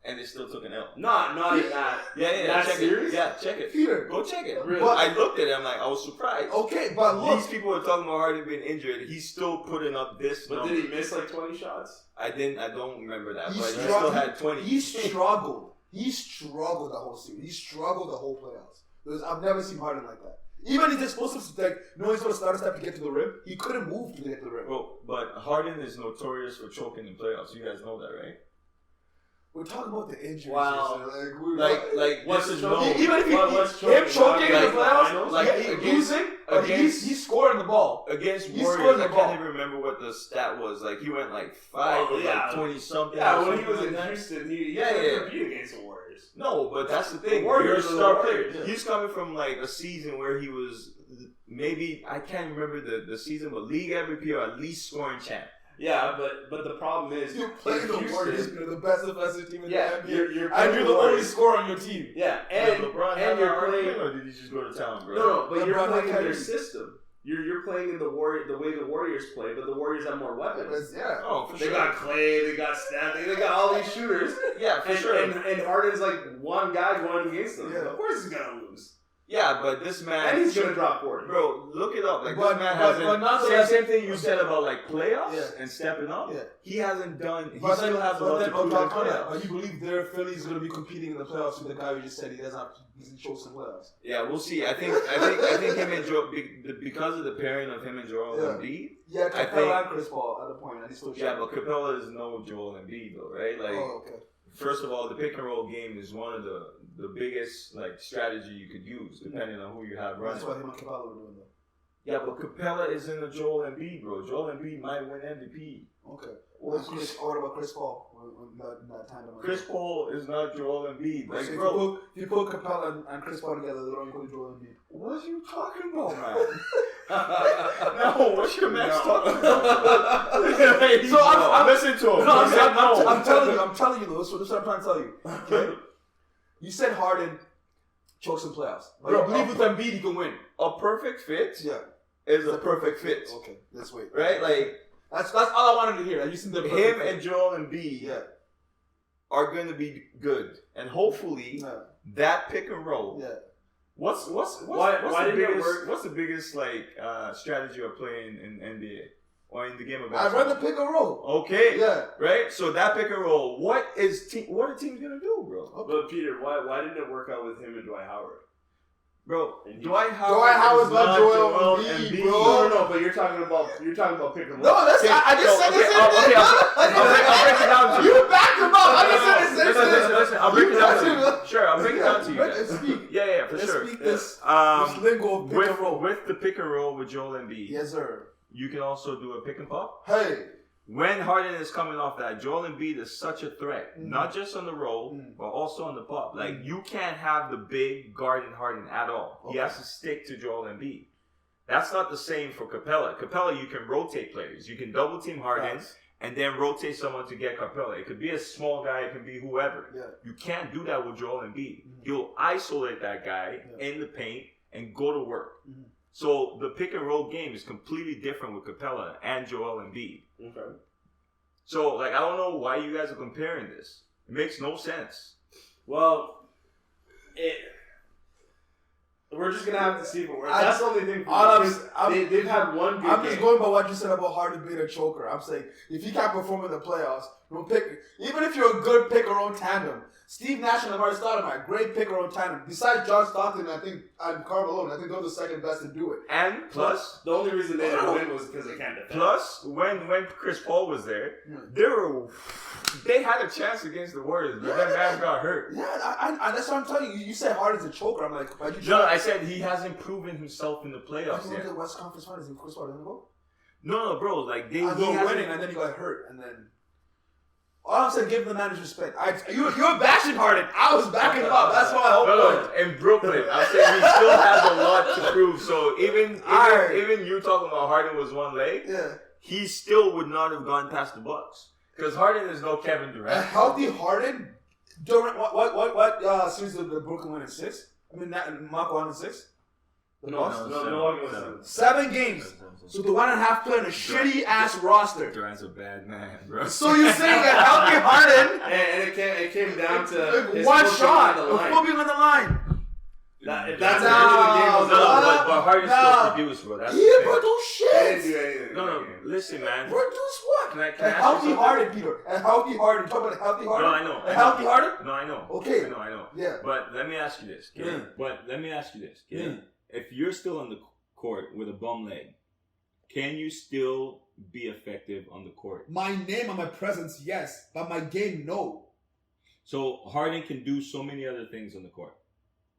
and they still took an L. Not in that. Yeah. That check series? it. Yeah, check it. Peter, go check it. Really? But I looked at it. I'm like, I was surprised. Okay, but look, these people were talking about Harden being injured. He's still putting up this. But number. did he miss like 20 shots? I don't remember that. But he still had 20. He struggled. He struggled the whole series. He struggled the whole playoffs. I've never seen Harden like that. Even his explosive, like, he's going to start a step to get to the rim. He couldn't move to get to the rim. Well, but Harden is notorious for choking in playoffs. You guys know that, right? We're talking about the injuries. Wow. Like what's his known? Even if him choking in the playoffs, like losing, he scored the ball. Against Warriors, I can't even remember what the stat was. Like, he went like 5 or like 20 something. Yeah, when he was in Houston, he couldn't compete against the Warriors. No, but that's the thing. Warriors are star player. Yeah. He's coming from like a season where he was maybe, I can't remember the season, but league MVP or at least scoring champ. Yeah, but the problem is you're playing the Warriors, you're the best defensive team in the NBA. You're and you're the only scorer on your team. Yeah, and you're playing, or did he just go to town, bro? No, but you're playing in their system. You're playing in the way the Warriors play, but the Warriors have more weapons. Yeah. Oh, for sure. They got Clay, they got Steph, they got all these shooters. Yeah, for sure. And Harden's like one guy going against them. Yeah. Of course he's gonna lose. Yeah, but this man... And he's going to drop 40. Bro, look it up. Like, this man hasn't... Same thing you said about, like, playoffs and stepping up. Yeah. He hasn't done... He still has a lot to prove in playoffs. But you believe their Philly's going to be competing in the playoffs with the guy who just said he doesn't have... He's in chosen playoffs. Yeah, we'll see. I think him and Joel... Because of the pairing of him and Joel Embiid... Yeah, Capella and Chris Paul at the point. And he's still but Capella is no Joel Embiid, though, right? Like... Oh, okay. First of all, the pick and roll game is one of the biggest like strategy you could use, depending on who you have running. That's what him and Capella were doing, though. Yeah, but Capella is in the Joel Embiid, bro. Joel Embiid might win MVP. Okay. What about Chris Paul? In that tandem? Chris Paul is not Joel Embiid. Like, So bro, if you put Capella and Chris Paul together, they're only put Joel Embiid. what are you talking about, man? No, what's your man talking about? So I'm listen to him. I'm telling you, Lewis. So this is what I'm trying to tell you. Okay. You said Harden chokes in playoffs. But you believe with Embiid he can win. A perfect fit Yeah. is a perfect fit. Okay. Let's wait. Right? Like, That's all I wanted to hear. You said the perfect him fit. and Joel Embiid Yeah. are going to be good. And hopefully, Yeah. that pick and roll. Yeah. What's Why the didn't it biggest, work? What's the biggest like strategy of playing in NBA or in the game of I basketball? run the pick and roll. Okay. Yeah. Right. So that pick and roll. What are teams gonna do, bro? But Peter, why didn't it work out with him and Dwight Howard? Bro, And Dwight Dwight Howard's is not Joel Embiid, bro. No, but you're talking about pick and roll. No, that's I just said the same thing. I'll break it down to you. You backed him up. I just said the same thing. Listen. I'll break it down to You you. Sure, I'll break it down to you. Let's guys. speak. Yeah, for Let's sure. speak this lingo of pick with, and roll. with the pick and roll with Joel Embiid, Yes, sir. you can also do a pick and pop. Hey. When Harden is coming off that, Joel Embiid is such a threat, not just on the roll, but also on the pop. Like, you can't have the big guarding Harden at all. He has to stick to Joel Embiid. That's not the same for Capella. Capella, you can rotate players. You can double team Harden and then rotate someone to get Capella. It could be a small guy, it could be whoever. Yeah. You can't do that with Joel Embiid. He'll isolate that guy in the paint and go to work. So the pick and roll game is completely different with Capella and Joel Embiid. Okay. So, like, I don't know why you guys are comparing this. It makes no sense. Well, we're just gonna have to see if it works. That's the only thing. They've had one good I'm game. just going by what you said about Harden being a choker. I'm saying if he can't perform in the playoffs, don't pick. Even if you're a good pick or own tandem, Steve Nash and Lamar Stoudemire, great pick or own tandem. Besides John Stockton, I think, and Karl Malone, I think they're the second best to do it. And plus, The only reason they didn't win was because they can't defend. plus when Chris Paul was there, they had a chance against the Warriors, but that man got hurt. Yeah, I that's what I'm telling you. You said Harden's a choker. I'm like, why'd you No, I said he hasn't proven himself in the playoffs look at yet. the West Conference Finals and Chris Paul didn't go. No, bro, like they And he he hasn't- winning, and then he got hurt, and then. All I'm saying, give the man his respect. You're bashing Harden. I was backing him up. That's my whole point. No, in Brooklyn, I'm saying he still has a lot to prove. So even you talking about Harden was one leg, Yeah. he still would not have gone past the Bucks because Harden is no Kevin A Durant. healthy Harden. Durant. What series did the Brooklyn win in 6? I mean, Marco won in 6. The Bucks? No, 7 games. So the 1.5 player in a shitty ass roster. Durant's a bad man, bro. So you're saying a healthy Harden, and it came down to his one foot shot, being on a the line. foot being on the line. If that's the end of the game, was No, but Harden Nah. still produced, bro. That's He the didn't thing. produce They didn't shit. do anything. No, listen, man. Produce what? Can I A ask you healthy something? Harden, Peter. A healthy Harden. Talk about a healthy Harden. No, I know. A healthy Harden? No, I know. Okay. I know. Yeah. But let me ask you this. Okay? Yeah. But let me ask you this. Okay? Yeah. If you're still on the court with a bum leg, can you still be effective on the court? My name and my presence, yes. But my game, no. So Harden can do so many other things on the court.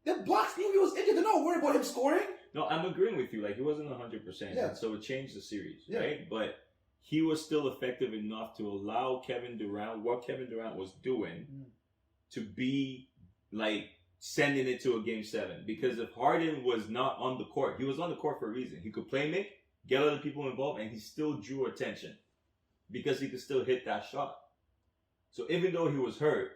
The Bucks knew he was injured. They're not worried about him scoring. No, I'm agreeing with you. Like, he wasn't 100%. Yeah. And so it changed the series, Yeah. right? But he was still effective enough to allow Kevin Durant, what Kevin Durant was doing, to be, like, sending it to a game 7. Because if Harden was not on the court, he was on the court for a reason. He could play make, get other people involved, and he still drew attention. Because he could still hit that shot. So even though he was hurt,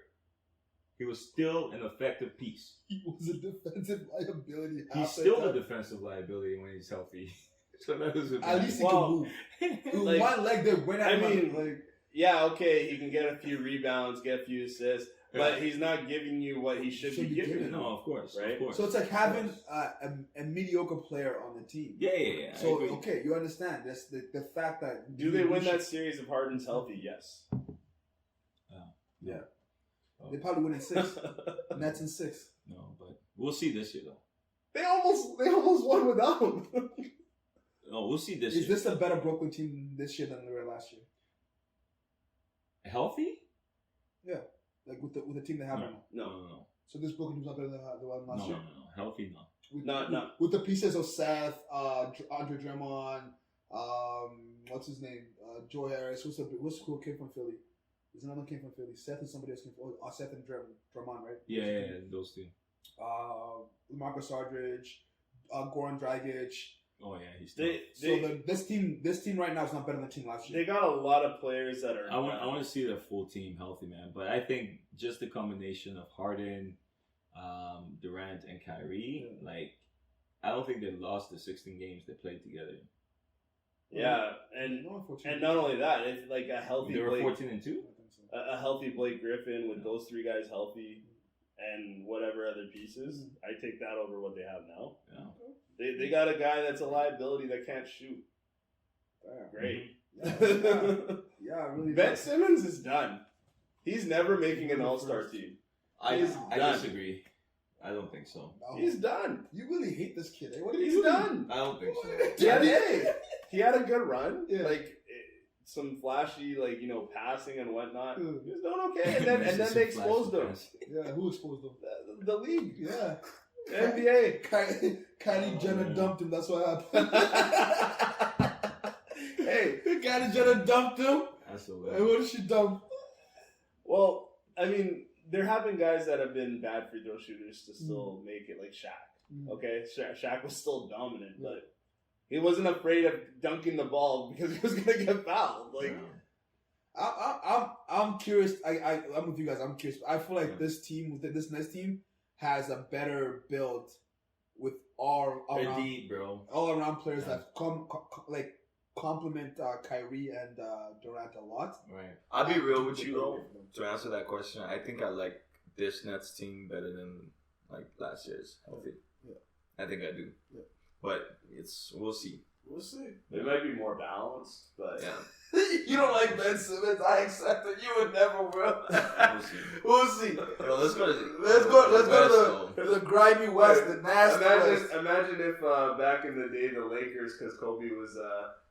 he was still an effective piece. He was a defensive liability. He's still a defensive liability when he's healthy. So that doesn't At least he Well, can move. With like, one leg, they went at I him. mean, Like, yeah, okay, he can get a few rebounds, get a few assists, but he's not giving you what he should be giving. No, of course. Right? Of course. so it's like having a mediocre player on the team. Yeah. I So agree. okay, you understand. That's the fact that Do they win that series if Harden's healthy? Yes. Yeah. Oh. They probably win in 6. Nets in 6. No, but we'll see this year though. They almost won without him. No, we'll see this Is year. this a better Brooklyn team this year than they were last year? Healthy? Yeah, like with the team they have right now. No. So this Brooklyn team's not better than the one last year. Healthy, no. with the pieces of Seth, Andre Drummond, what's his name? Joe Harris. Who's who came from Philly? There's another came from Philly. Seth and somebody else came from Seth and Drummond, right? Yeah, those two. Marcus Aldridge, Goran Dragic. Oh yeah, he's this team right now is not better than the team last year. They got a lot of players that are. I want to see the full team healthy, man. But I think just the combination of Harden, Durant, and Kyrie, like I don't think they lost the 16 games they played together. Yeah, and not only that, it's like a healthy. They were 14-2. A healthy Blake Griffin with those three guys healthy, and whatever other pieces. I take that over what they have now. Yeah. They got a guy that's a liability that can't shoot. Great. Yeah, really. Ben Simmons is done. He's never making an All-Star team. I done. disagree. I don't think so. No. He's done. You really hate this kid. Eh? What are you He's doing? done. I don't think so. He had a good run. Yeah. Like some flashy, passing and whatnot. Yeah. He was doing okay, and then they exposed him. Yeah, who exposed him? The league, Yeah. the NBA. Kylie Jenner dumped him. That's what happened. Hey, Kylie Jenner dumped him. That's so And what did she dump? well, I mean, there have been guys that have been bad free throw shooters to still make it, like Shaq. Okay, Shaq was still dominant, but he wasn't afraid of dunking the ball because he was gonna get fouled. Like, I'm curious. I'm with you guys. I'm curious. I feel like this next team has a better build with all They're around, deep, bro. all around players that complement Kyrie and Durant a lot. Right. I'll be real with you though. To answer that question, I think I like this Nets team better than like last year's healthy. Yeah. I think I do. Yeah. But we'll see. We'll see. They might be more balanced, but Yeah. You don't like Ben Simmons. I accept it. You would never will. We'll see. We'll see. Yo, let's go to the grimy West, the nasty West. Imagine if back in the day the Lakers, because Kobe was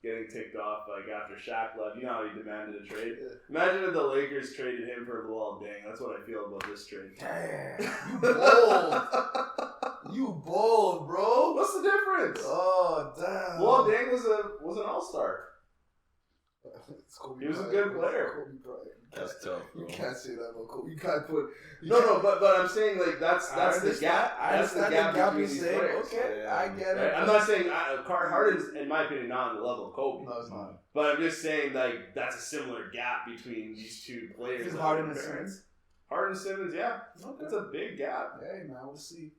getting ticked off like after Shaq left. You know how he demanded a trade. Imagine if the Lakers traded him for Luol Deng. That's what I feel about this trade. Damn, you bold. You bold, bro. What's the difference? Oh, damn. Luol Deng was an All-Star. Kobe He was a Bryant, good bro. player. Kobe Bryant. That's tough, You bro. can't say that about Kobe. You can't put. But I'm saying like that's the gap. I That's the understand gap you're between these saying. players. Okay, Yeah. I get Right? it. I'm not saying Harden's, in my opinion, not on the level of Kobe. No, it's not. But I'm just saying like that's a similar gap between these two players. Is that Harden we're and comparing. Simmons? Harden Simmons, yeah. Okay. It's a big gap. Hey man, we'll see.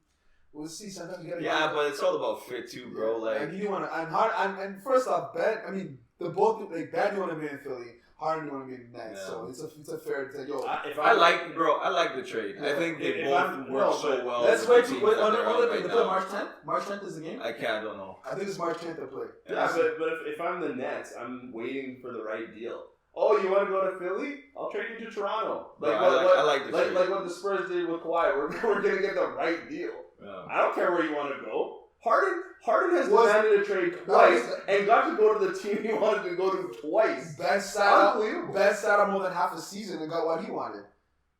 We'll see. Sometimes you gotta. Yeah, but it's all about fit too, bro. Like and you want to, and first off, Ben. I mean, the both like Ben, you want to be in Philly. Harden, you want to be in the Nets. Yeah. So it's a fair thing. Yo, I like the trade. I think they If both I'm- work no, so but well. let's with wait. the teams Wait, that they're on they right play now. March 10th. March 10th is the game. I don't know. I think it's March 10th they play. Yeah, but if I'm the Nets, I'm waiting for the right deal. Oh, you want to go to Philly? I'll trade you to Toronto. Bro, I like the trade. like what the Spurs did with Kawhi. We're gonna get the right deal. Yeah. I don't care where you want to go. Harden has Was- demanded a trade twice and got to go to the team he wanted to go to twice. Ben sat out. Unbelievable. Ben sat out more than half the season and got what he wanted.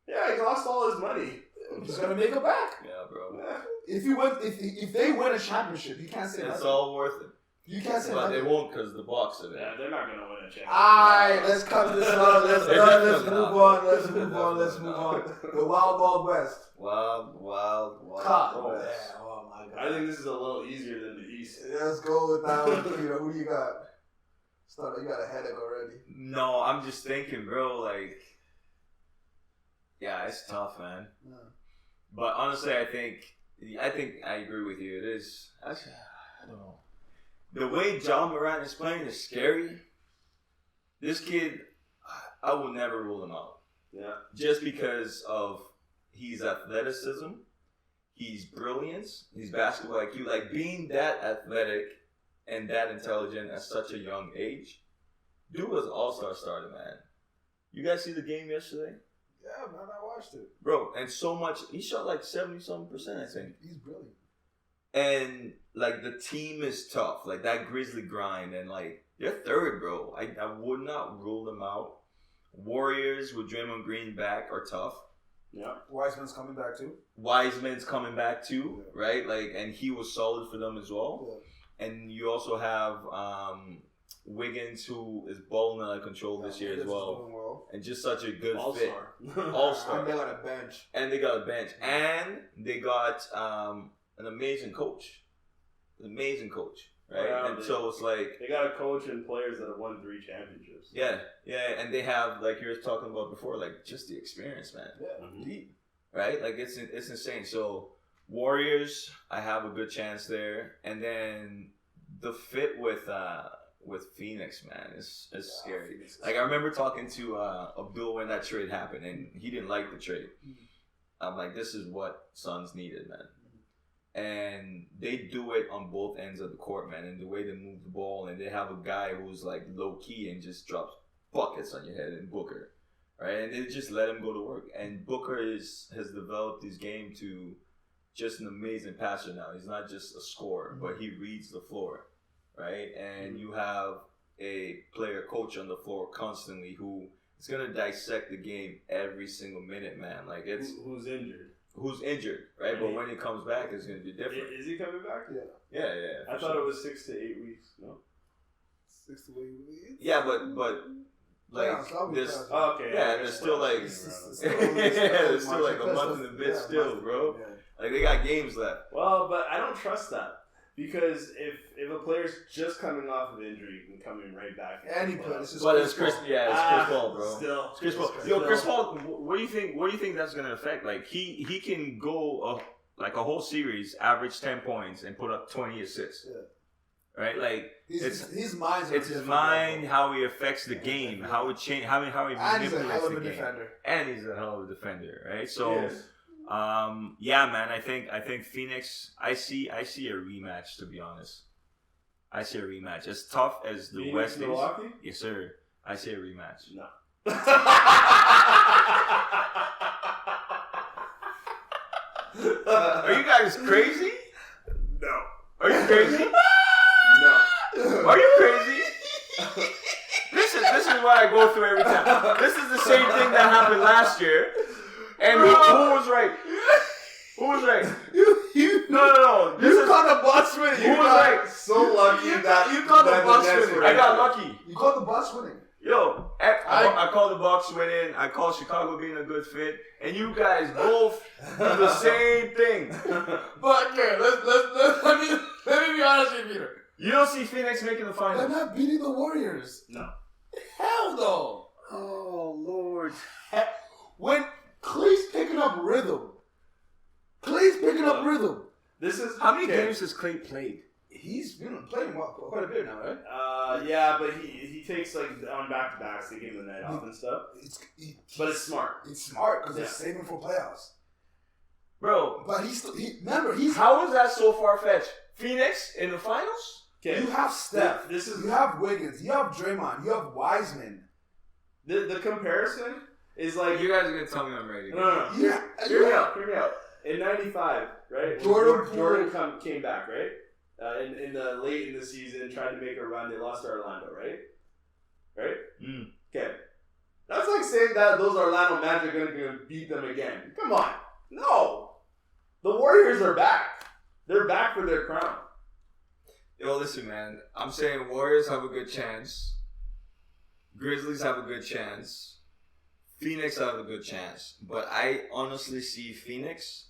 Yeah, he lost all his money. He's gonna make it back. Yeah, bro. Yeah. If they win a championship, you can't say It's nothing. all worth it. You can't say But they nothing. won't because the Bucks are Yeah, there. they're not gonna win a championship. Alright, let's cut this off. Let's They're done. Let's definitely move not. on. Let's move on. Let's move on. The Wild Wild West. Wild. Cut. Oh, Yeah, oh my god. I think this is a little easier than the East. Let's go with that one, Peter. Who do you got? You got a headache already. No, I'm just thinking, bro. Like, yeah, it's tough, man. Yeah. But honestly, I think I agree with you. It is. I don't know. The way John Morant is playing is scary. This kid, I will never rule him out. Yeah. Just because of his athleticism, his brilliance, his basketball IQ. Like being that athletic and that intelligent at such a young age. Dude was all-star starter, man. You guys see the game yesterday? Yeah, man, I watched it. Bro, and so much, he shot like 70-something%, I think. He's brilliant. And like the team is tough, like that Grizzly grind, and like they're third, bro. I would not rule them out. Warriors with Draymond Green back are tough. Yeah. Wiseman's coming back too. Wiseman's coming back too, right? Like, and he was solid for them as well. Yeah. And you also have Wiggins, who is balling out of control this year as well. Doing well. And just such a good All-star. fit. All-star. And they got a bench. And they got a bench. And they got an amazing coach. An amazing coach, right? Yeah, and so it's like... They got a coach and players that have won 3 championships. Yeah, and they have, like you were talking about before, like, just the experience, man. Yeah. Deep. Right? Like, it's insane. So, Warriors, I have a good chance there. And then the fit with Phoenix, man, is scary. Phoenix is Like, I remember talking to Abdul when that trade happened, and he didn't like the trade. I'm like, this is what Suns needed, man. And they do it on both ends of the court, man. And the way they move the ball, and they have a guy who's like low key and just drops buckets on your head, and Booker, right? And they just let him go to work. And Booker has developed his game to just an amazing passer now. He's not just a scorer, but he reads the floor, right? And you have a player coach on the floor constantly who is gonna dissect the game every single minute, man. Like it's Who's injured? who's injured, right? But when he comes back, it's going to be different. Is he coming back? Yeah. Yeah. I thought it was 6 to 8 weeks. No. 6 to 8 weeks. Yeah, but like Yeah, so this. Oh, okay. Yeah, there's still like there's still like a month and a bit still, bro. Like they got games left. Well, but I don't trust that because if a player's just coming off of injury, you can come in right back. And he put this is But it's Chris. Yeah, it's Chris Paul, bro. Still, It's Chris Paul. Yo, Chris Paul. What do you think? What do you think that's gonna affect? Like he can go like a whole series, average 10 points, and put up 20 assists. Yeah. Right, like his mind's it's his mind, how he affects the game, how it change, how he and he's a manipulates hell of the a game, defender. and he's a hell of a defender, right? So, Yes. yeah, man, I think Phoenix. I see a rematch. To be honest, I see a rematch. As tough as the Phoenix, West is, Milwaukee? yes, sir. I see a rematch. No. Are you guys crazy? No. Are you crazy? No. Are you crazy? This is what I go through every time. This is the same thing that happened last year. And who was right? Who was right? No. This You is caught the Bucks winning. who was right? So lucky that You called the that Bucks Nets winning. were I got in. lucky. You caught the Bucks winning. Yo, I called the Bucks winning. I called Chicago being a good fit, and you guys both do the same thing. But okay, let me be honest with you, Peter. You don't see Phoenix making the They're finals. not beating the Warriors. No. Hell no. Oh Lord. When Clay's picking up rhythm. This is How many okay. games has Clay played? He's been playing quite a bit now, right? Yeah, but he takes like on back to backs to give him the night off and stuff. But it's smart. It's smart because Yeah. they're saving for playoffs. Bro, But he's how is that so far fetched? Phoenix in the finals? Okay. you have Steph, This is you have Wiggins, you have Draymond, you have Wiseman. the comparison is like You guys are gonna tell me I'm ready. no. Yeah, Hear me out. In '95, right? Jordan came back, right? In the late in the season, tried to make a run. They lost to Orlando, right? Right? Mm. Okay. That's like saying that those Orlando Magic are going to beat them again. Come on. No. The Warriors are back. They're back for their crown. Yo, listen, man. I'm saying Warriors have a good chance. Grizzlies have a good chance. Phoenix have a good chance. But I honestly see Phoenix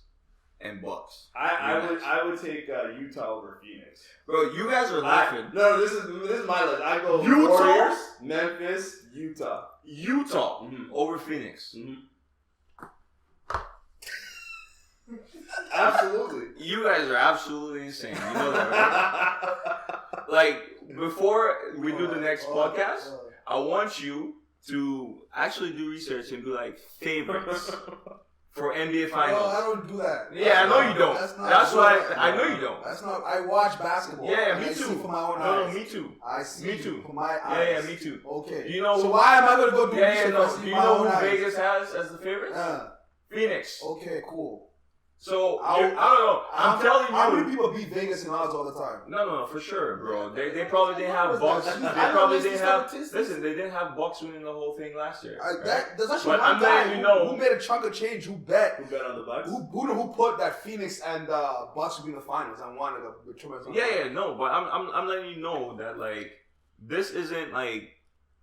and Bucks. I would take Utah over Phoenix. Bro, you guys are laughing. No, this is my list. I go Utah? Warriors, Memphis, Utah. Utah Mhm. over Phoenix. Absolutely. You guys are absolutely insane. You know that, right? Like, before we do the next podcast, I want you to actually do research and do like favorites for NBA No, Finals. I don't do that. Yeah, I know you don't. That's why I know you don't. That's not. I watch basketball. Yeah, and me I see too. for my own No, eyes. me too. I see Me too. for my Yeah, eyes. me too. Okay. You know, so why am I gonna go do Yeah, research if I no. see Do you my know own who eyes? Vegas has as the favorites? Phoenix. Okay, cool. So I don't know. I'm telling you. How many people beat Vegas in odds all the time? No, for sure, bro. They probably didn't have What was Bucks. that? They I don't probably listen didn't to have. statistics. Listen, they didn't have Bucks winning the whole thing last year. Right? There's actually But one I'm guy letting you know who made a chunk of change who bet Who bet on the Bucks? who put that Phoenix and Bucks would be in the finals and wanted a tremendous. Yeah, no, but I'm letting you know that like this isn't like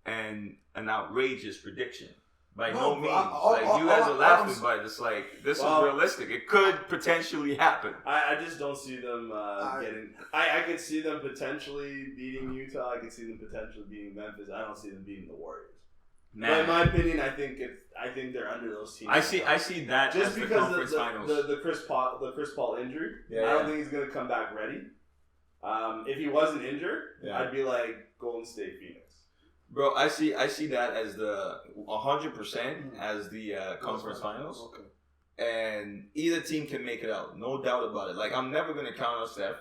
an outrageous prediction. By no means. You guys are laughing, but it's like this is realistic. It could potentially happen. I just don't see them getting. I could see them potentially beating Utah. I could see them potentially beating Memphis. I don't see them beating the Warriors. But in my opinion, I think they're under those teams. I see that just as the because conference finals. the Chris Paul injury. I don't think he's gonna come back ready. If he wasn't injured, I'd be like Golden State, Phoenix. Bro, I see that as the 100% as the conference finals. Okay. And either team can make it out, no doubt about it. Like I'm never gonna count on Steph.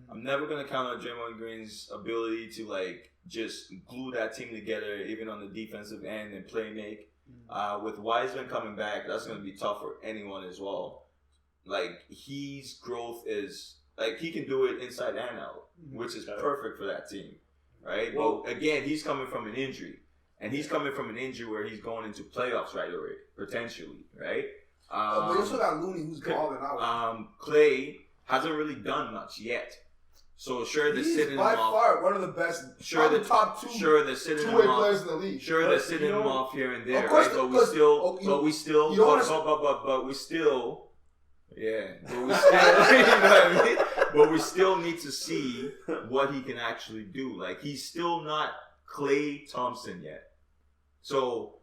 I'm never gonna count on Draymond Green's ability to like just glue that team together, even on the defensive end and play make. With Wiseman coming back, that's gonna be tough for anyone as well. Like his growth is like he can do it inside and out, which is perfect for that team. Right? Well, again, he's coming from an injury. And he's coming from an injury where he's going into playoffs right away, potentially, right? But you also got Looney who's balling out. Clay hasn't really done much yet. So sure they're He's sitting by him off. far one of the best. Sure, the top Sure they're sitting two-way him players off. in the league. Sure they're sitting him off here and there, Of course, right? But we because- still, you don't wanna- yeah, but we still, you know what I mean? But we still need to see what he can actually do. Like he's still not Klay Thompson yet. So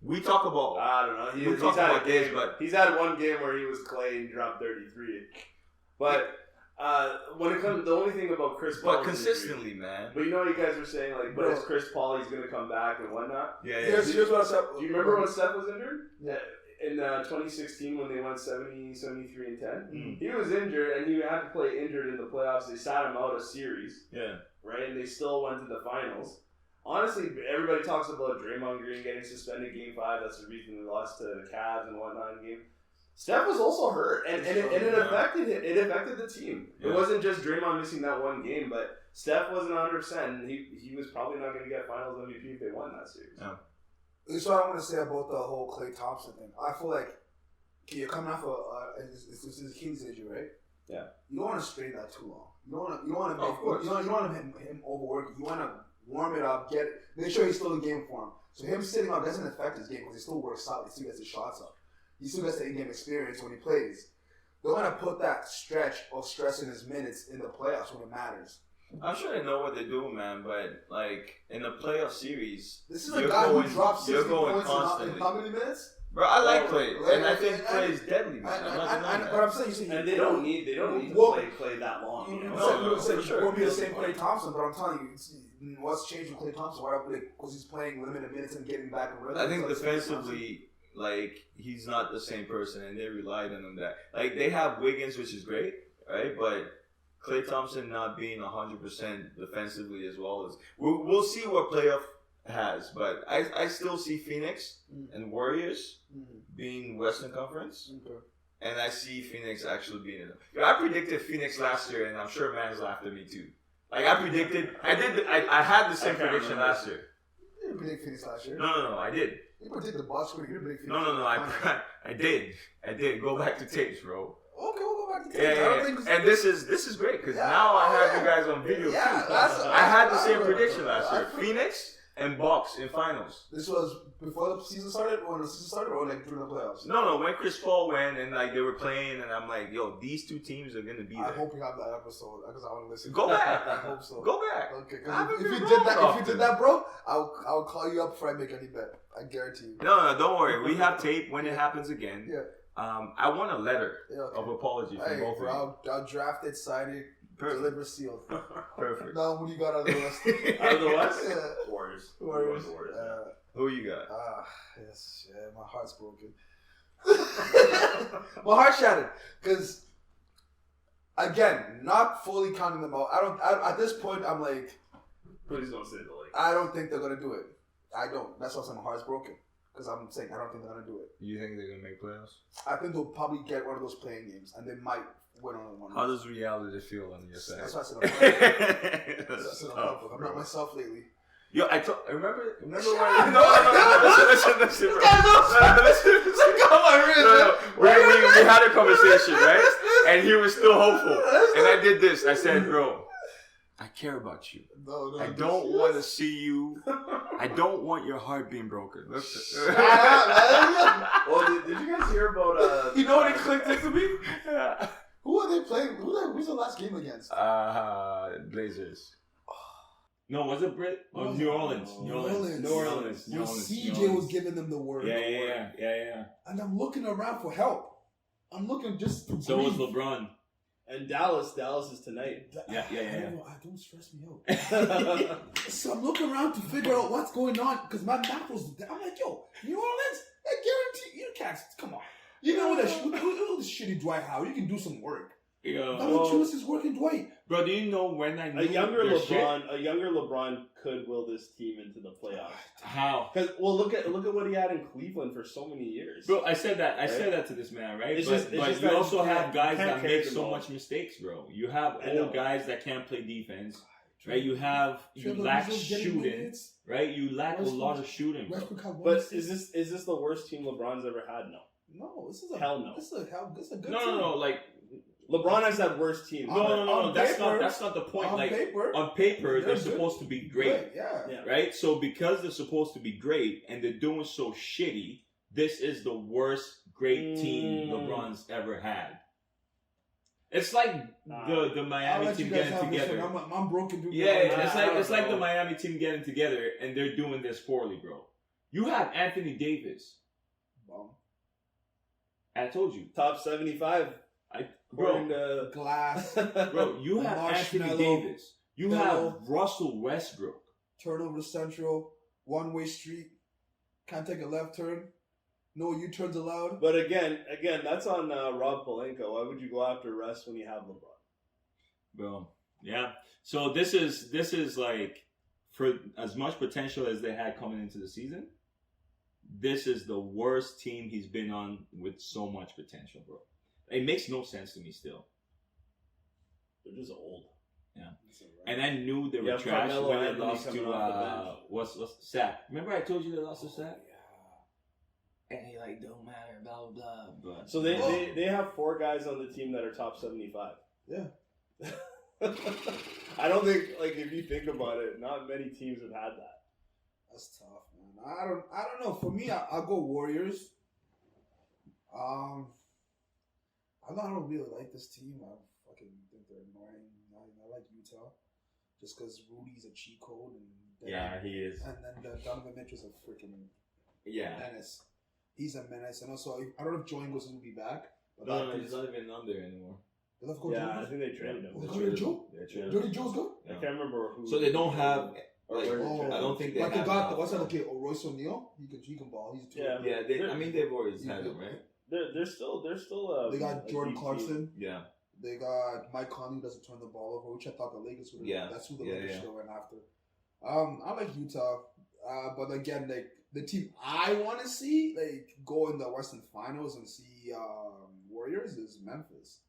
we talk about. I don't know. We talk about this, but he's had one game where he was Clay and dropped 33. But when it comes, the only thing about Chris Paul, but consistently, man. But you know, you guys were saying like, but it's Chris Paul, he's gonna come back and whatnot. Yeah. Here's what I said. Do you remember when Steph was injured? Yeah. In 2016 when they went 70, 73, and 10, he was injured and he had to play injured in the playoffs. They sat him out a series, right? And they still went to the finals. Honestly, everybody talks about Draymond Green getting suspended Game 5. That's the reason they lost to the Cavs and whatnot in game. Steph was also hurt, and it affected him. It affected the team. Yeah. It wasn't just Draymond missing that one game, but Steph wasn't 100%, and he was probably not going to get Finals MVP if they won that series. Yeah. That's what I want to say about the whole Klay Thompson thing. I feel like you're coming off this is a King's injury, right? Yeah. You don't want to strain that too long. You don't want to him overwork. You want to warm it up, make sure he's still in game form. So him sitting up doesn't affect his game because he still works out. He still gets his shots up. He still gets the in-game experience when he plays. They want to put that stretch of stress in his minutes in the playoffs when it matters. I'm sure they know what they're doing, man. But like in the playoff series, this is a guy who drops 60 points constantly. in how many minutes? Bro, I like Klay, and I think Klay is deadly, man. I'm not denying that. But I'm saying, and they don't need to play that long. It won't be the same Klay Thompson, but I'm telling you, what's changed with Klay Thompson? Why? Because he's playing limited minutes and getting back in rhythm. I think defensively, like he's not the same person, and they relied on him. That like they have Wiggins, which is great, right? But Klay Thompson not being 100% defensively as well as we'll see what playoff has, but I still see Phoenix and Warriors being Western Conference, and I see Phoenix actually being in it. I predicted Phoenix last year, and I'm sure man's laughed at me too. Like I had the same prediction last year. You didn't predict Phoenix last year. No, I did. You predicted the Bucks. You didn't predict Phoenix. No, I did. Go back to tapes, bro. Okay, we'll go back to tapes. Yeah. And this is great because now I have you guys on video too. I had the same prediction last year. Phoenix and Bucks in finals. This was before the season started, or when the season started, or like during the playoffs? No, when Chris Paul went and like they were playing, and I'm like, yo, these two teams are gonna be there. I hope you have that episode because I want to listen. Go back. I hope so. Go back. Okay, because if you did that, bro, I'll call you up before I make any bet. I guarantee you. No, don't worry. We have tape when it happens again. Yeah. I want a letter of apology from both of you. I'll draft it, sign it, deliver sealed. Perfect. Now, who do you got out of the West? Out of the West? Yeah. Warriors. Who you got? Yes. Yeah, my heart's broken. My heart shattered because, again, not fully counting them out. At this point, I'm like, please don't say the Lakers. I don't think they're gonna do it. I don't. That's why my heart's broken. because I'm saying I don't think they're gonna do it. You think they're gonna make playoffs? I think they'll probably get one of those playing games, and they might win on one. How does reality feel on your side? That's why I said I'm not myself lately. Yo, I remember when listen, listen, bro. We had a conversation, right? And he was still hopeful. And I did this. I said, bro, I care about you. No, I don't want to see you. I don't want your heart being broken. Well, did you guys hear about you know what it clicked into me? Who are they playing? Who's the last game against? Blazers. No, was it Brit? Oh, New Orleans. New Orleans. CJ was giving them the word. Yeah. And I'm looking around for help. I'm looking just to So breathe. was LeBron. And Dallas is tonight. Yeah. Don't stress me out. So I'm looking around to figure out what's going on because my math was. I'm like, yo, New Orleans. I guarantee you can't. Come on. You know with the shitty Dwight Howard, you can do some work. Yeah. Valanciunas is working Dwight. Bro, do you know when I knew A younger LeBron could will this team into the playoffs. How? Because look at what he had in Cleveland for so many years. Bro, I said that to this man, right? It's but just you that also you have guys can't that carry make the so ball. much mistakes, bro. You have I know. old guys that can't play defense, right? You lack shooting, right? You lack a lot of shooting, bro. But is this the worst team LeBron's ever had? No, this is a hell no. This is a good team. No, like LeBron has that worst team. no. On That's paper, not the point. On Like paper, on paper, they're good. supposed to be great. Yeah. Right? So because they're supposed to be great and they're doing so shitty, this is the worst great team LeBron's ever had. It's like the Miami team getting together. I'm broken. Dude. It's like the Miami team getting together and they're doing this poorly, bro. You have Anthony Davis. I told you. Top 75. According to Glass. Bro, you have Anthony Davis. You have Russell Westbrook. Turnover Central. One-way street. Can't take a left turn. No U-turns allowed. But again, that's on Rob Pelinka. Why would you go after Russ when you have LeBron? Bro, yeah. So this is like, for as much potential as they had coming into the season, this is the worst team he's been on with so much potential, bro. It makes no sense to me still. They're just old. Yeah. And I knew they were trash Carmelo when they Anthony lost coming to off the bench. what's Sack. Remember I told you they lost to Sack? And he like don't matter, blah blah blah. But So they have 4 guys on the team that are top 75. Yeah. I don't think, like, if you think about it, not many teams have had that. That's tough, man. I don't know. For me, I'll go Warriors. I don't really like this team. I fucking think they're annoying. I like Utah just because Rudy's a cheat code and he is. And then Donovan Mitchell's a freaking menace. He's a menace, and also I don't know if Joingo's gonna be back. But No, he's not even on there anymore. They left go Yeah, Joe? I think they traded him. They got Joe? Dirty Joe's good? I can't remember who. So they don't have. Like, Or I don't think they But they have. got what's that? Okay, Royce O'Neal. He can ball. He's a two. Yeah. They've always had him, right? They're still. They got a Jordan deep Clarkson. Yeah. They got Mike Conley doesn't turn the ball over, which I thought the Lakers would have. Yeah. That's who the Lakers should have went after. I like Utah, but again, like the team I want to see like go in the Western Finals and see Warriors is Memphis.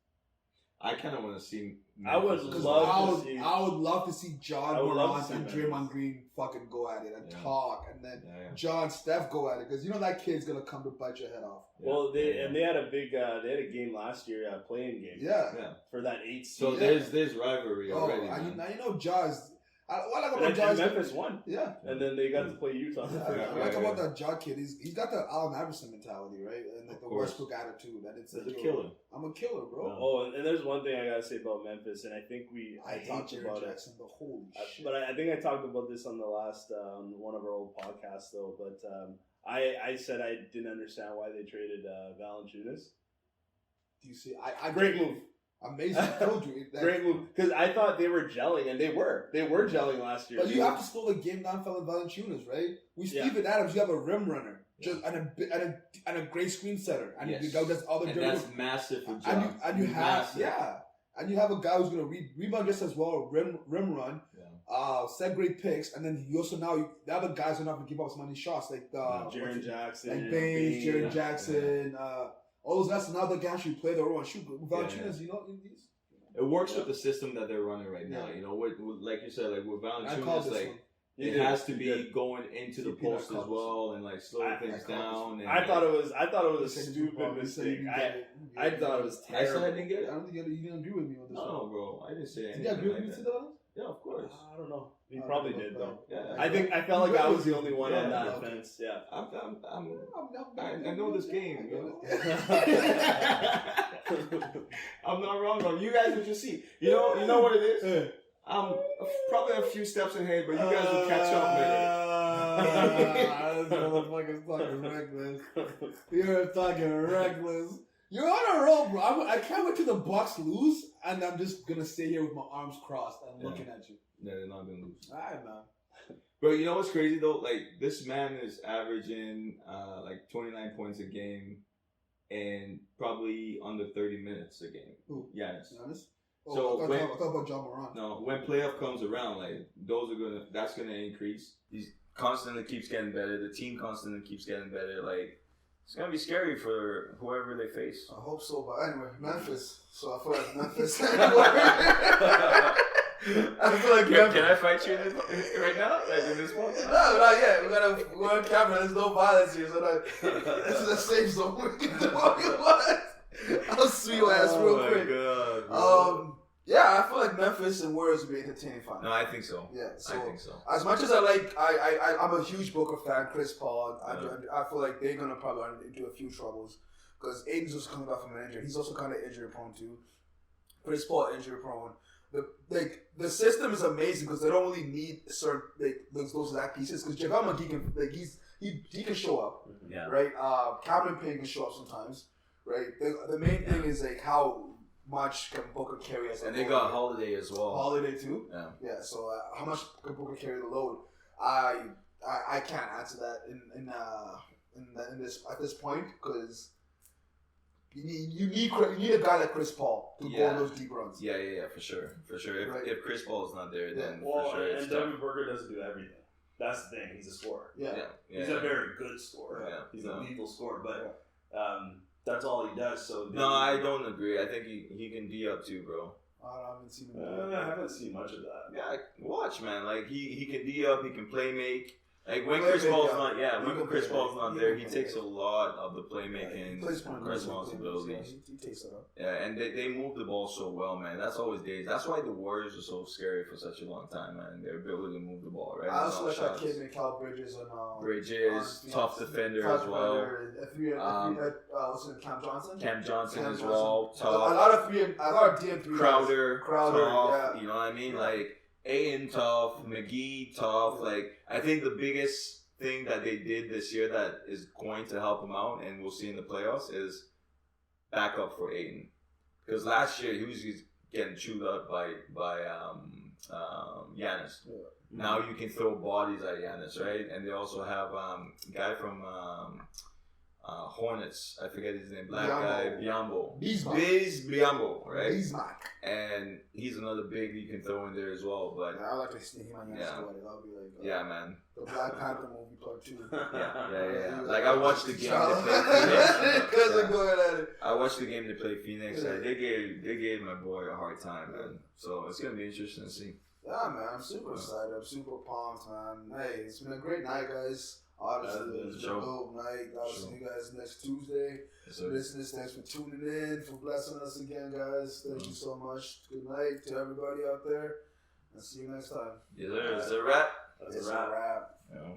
I kind of want to see. I would love to see. I would love to see John I would love Morant to see and Memphis. Draymond Green fucking go at it and Yeah. talk, and then John Steph go at it because you know that kid's gonna come to bite your head off. Well, they had a big. They had a game last year, playing game. Yeah. For that 8th So seed. there's rivalry already. Now you know Jaws. What I like about And Jaws? Memphis won. Yeah. And then they got to play Utah. I like about that Ja kid. He's got the Allen Iverson mentality, right? And like the course. Westbrook attitude. That it's He's like, a killer. I'm a killer, bro. Oh, and there's one thing I gotta say about Memphis, and I think I hate talked Jared about Jackson, but holy shit. But I think I talked about this on the last one of our old podcasts, though. But I said I didn't understand why they traded Valanciunas. Do you see? I Great move. Amazing. I told you. Great move. Because I thought they were gelling, and they were. They were gelling last year. But you have to slow the game down, fellas. Valanciunas, right? With Steven Adams, you have a rim runner, just and a great screen setter, and you got this other. And that's massive for and you have and you have a guy who's gonna rebound just as well, rim run. Yeah. set great picks, and then you also the other guys are not going to give up as many shots like Jaren Jackson, like Baines, Jaren Jackson, all those guys. Now they can actually play their role and shoot. Valanciunas, you know, in these. It works with the system that they're running right now. You know, with like you said, like with Valanciunas, like. It has to be going into the post as well and like slow things down. And I thought it was a stupid mistake. I thought it was terrible. I said I didn't get it. I don't think you didn't agree with me on this one. No, bro, I didn't say anything. Did you agree with like me that. to that? Yeah, of course. I don't know. He probably did though. Yeah, I felt like I was the only one on that fence. Yeah. I know this game. You know? I'm not wrong though. You guys will just see. You know what it is. I'm probably a few steps ahead, but you guys will catch up later. This motherfucker's talking reckless. You're talking reckless. You're on a roll, bro. I can't wait till the Bucks lose, and I'm just gonna stay here with my arms crossed and looking at you. Yeah, they're not gonna lose. All right, man. But you know what's crazy though? Like this man is averaging like 29 points a game, and probably under 30 minutes a game. Who? Giannis. Oh, So I thought about John Moran. No, when playoff comes around, like that's gonna increase. He constantly keeps getting better. The team constantly keeps getting better. Like it's gonna be scary for whoever they face. I hope so, but anyway, Memphis. So I feel like Memphis. I feel like Memphis. Can I fight you right now? Like in this moment? No, not yet. We're on camera. There's no violence here, so this is a safe zone. We can do what we want. I'll sue your ass real quick. God, yeah, I feel like Memphis and Warriors will be entertaining fun. No, I think so. Yeah, so I think so. as much as I'm a huge Booker fan, Chris Paul. I feel like they're gonna probably run into a few troubles because Aiden's just coming back from an injury. He's also kind of injury prone too. Chris Paul injury prone. The system is amazing because they don't really need certain those exact pieces because JaVale McGee can he can show up. Yeah. Right. Cameron Payne can show up sometimes. Right. The main thing is like how much can Booker carry as a And they load? got Holiday as well. Holiday too. Yeah. Yeah. So how much can Booker carry the load? I can't answer that in this at this point because you need a guy like Chris Paul to go on those deep runs. Yeah, for sure. Right. If Chris Paul is not there, then Well, for sure it's and tough. Devin Booker doesn't do everything. That's the thing. He's a scorer. Yeah. He's a very good scorer. Yeah. He's a lethal scorer, but that's all he does. So No, I don't agree. I think he can D up too, bro. I haven't seen him. I haven't seen much of that. Yeah, watch, man. Like he can D up, he can play make. Like when Play Chris make, Paul's yeah. not, He when can Chris play Paul's make. not He there, can he play takes make. a lot of the He playmaking plays point guard, responsibilities. He takes it up. Yeah, and they move the ball so well, man. That's always days. That's why the Warriors are so scary for such a long time, man. Their ability to move the ball, right? I also All like that shots. kid Mikal Bridges and Bridges, tough defender as well. What's his name? Cam Johnson. Cam Johnson Cam as Johnson. well, A tough. lot of DM3. Crowder, Crowder, tough. yeah. You know what I mean? Like Aiden tough, McGee tough. Like I think the biggest thing that they did this year that is going to help him out, and we'll see in the playoffs, is backup for Aiden. Because last year he was just getting chewed up by Giannis. Yeah. Now you can throw bodies at Giannis, right? And they also have a guy from Hornets. I forget his name. Black guy, Biombo. Biz Biombo, right? Bismack. And he's another big you can throw in there as well. But I like to see him on your squad. That'll be like yeah, man. the Black Panther movie part 2. Yeah. Like I watched the game they played Phoenix. I watched the game they played Phoenix. And they gave my boy a hard time, man. So it's gonna be interesting to see. Yeah, man. I'm super excited. I'm super pumped, man. Hey, it's been a great night, guys. Honestly, it's been a dope night. I'll see you guys next Tuesday. Listeners, thanks for tuning in, for blessing us again, guys. Thank you so much. Good night to everybody out there. And see you next time. Yes, sir. It's a wrap. It's a wrap. Yeah.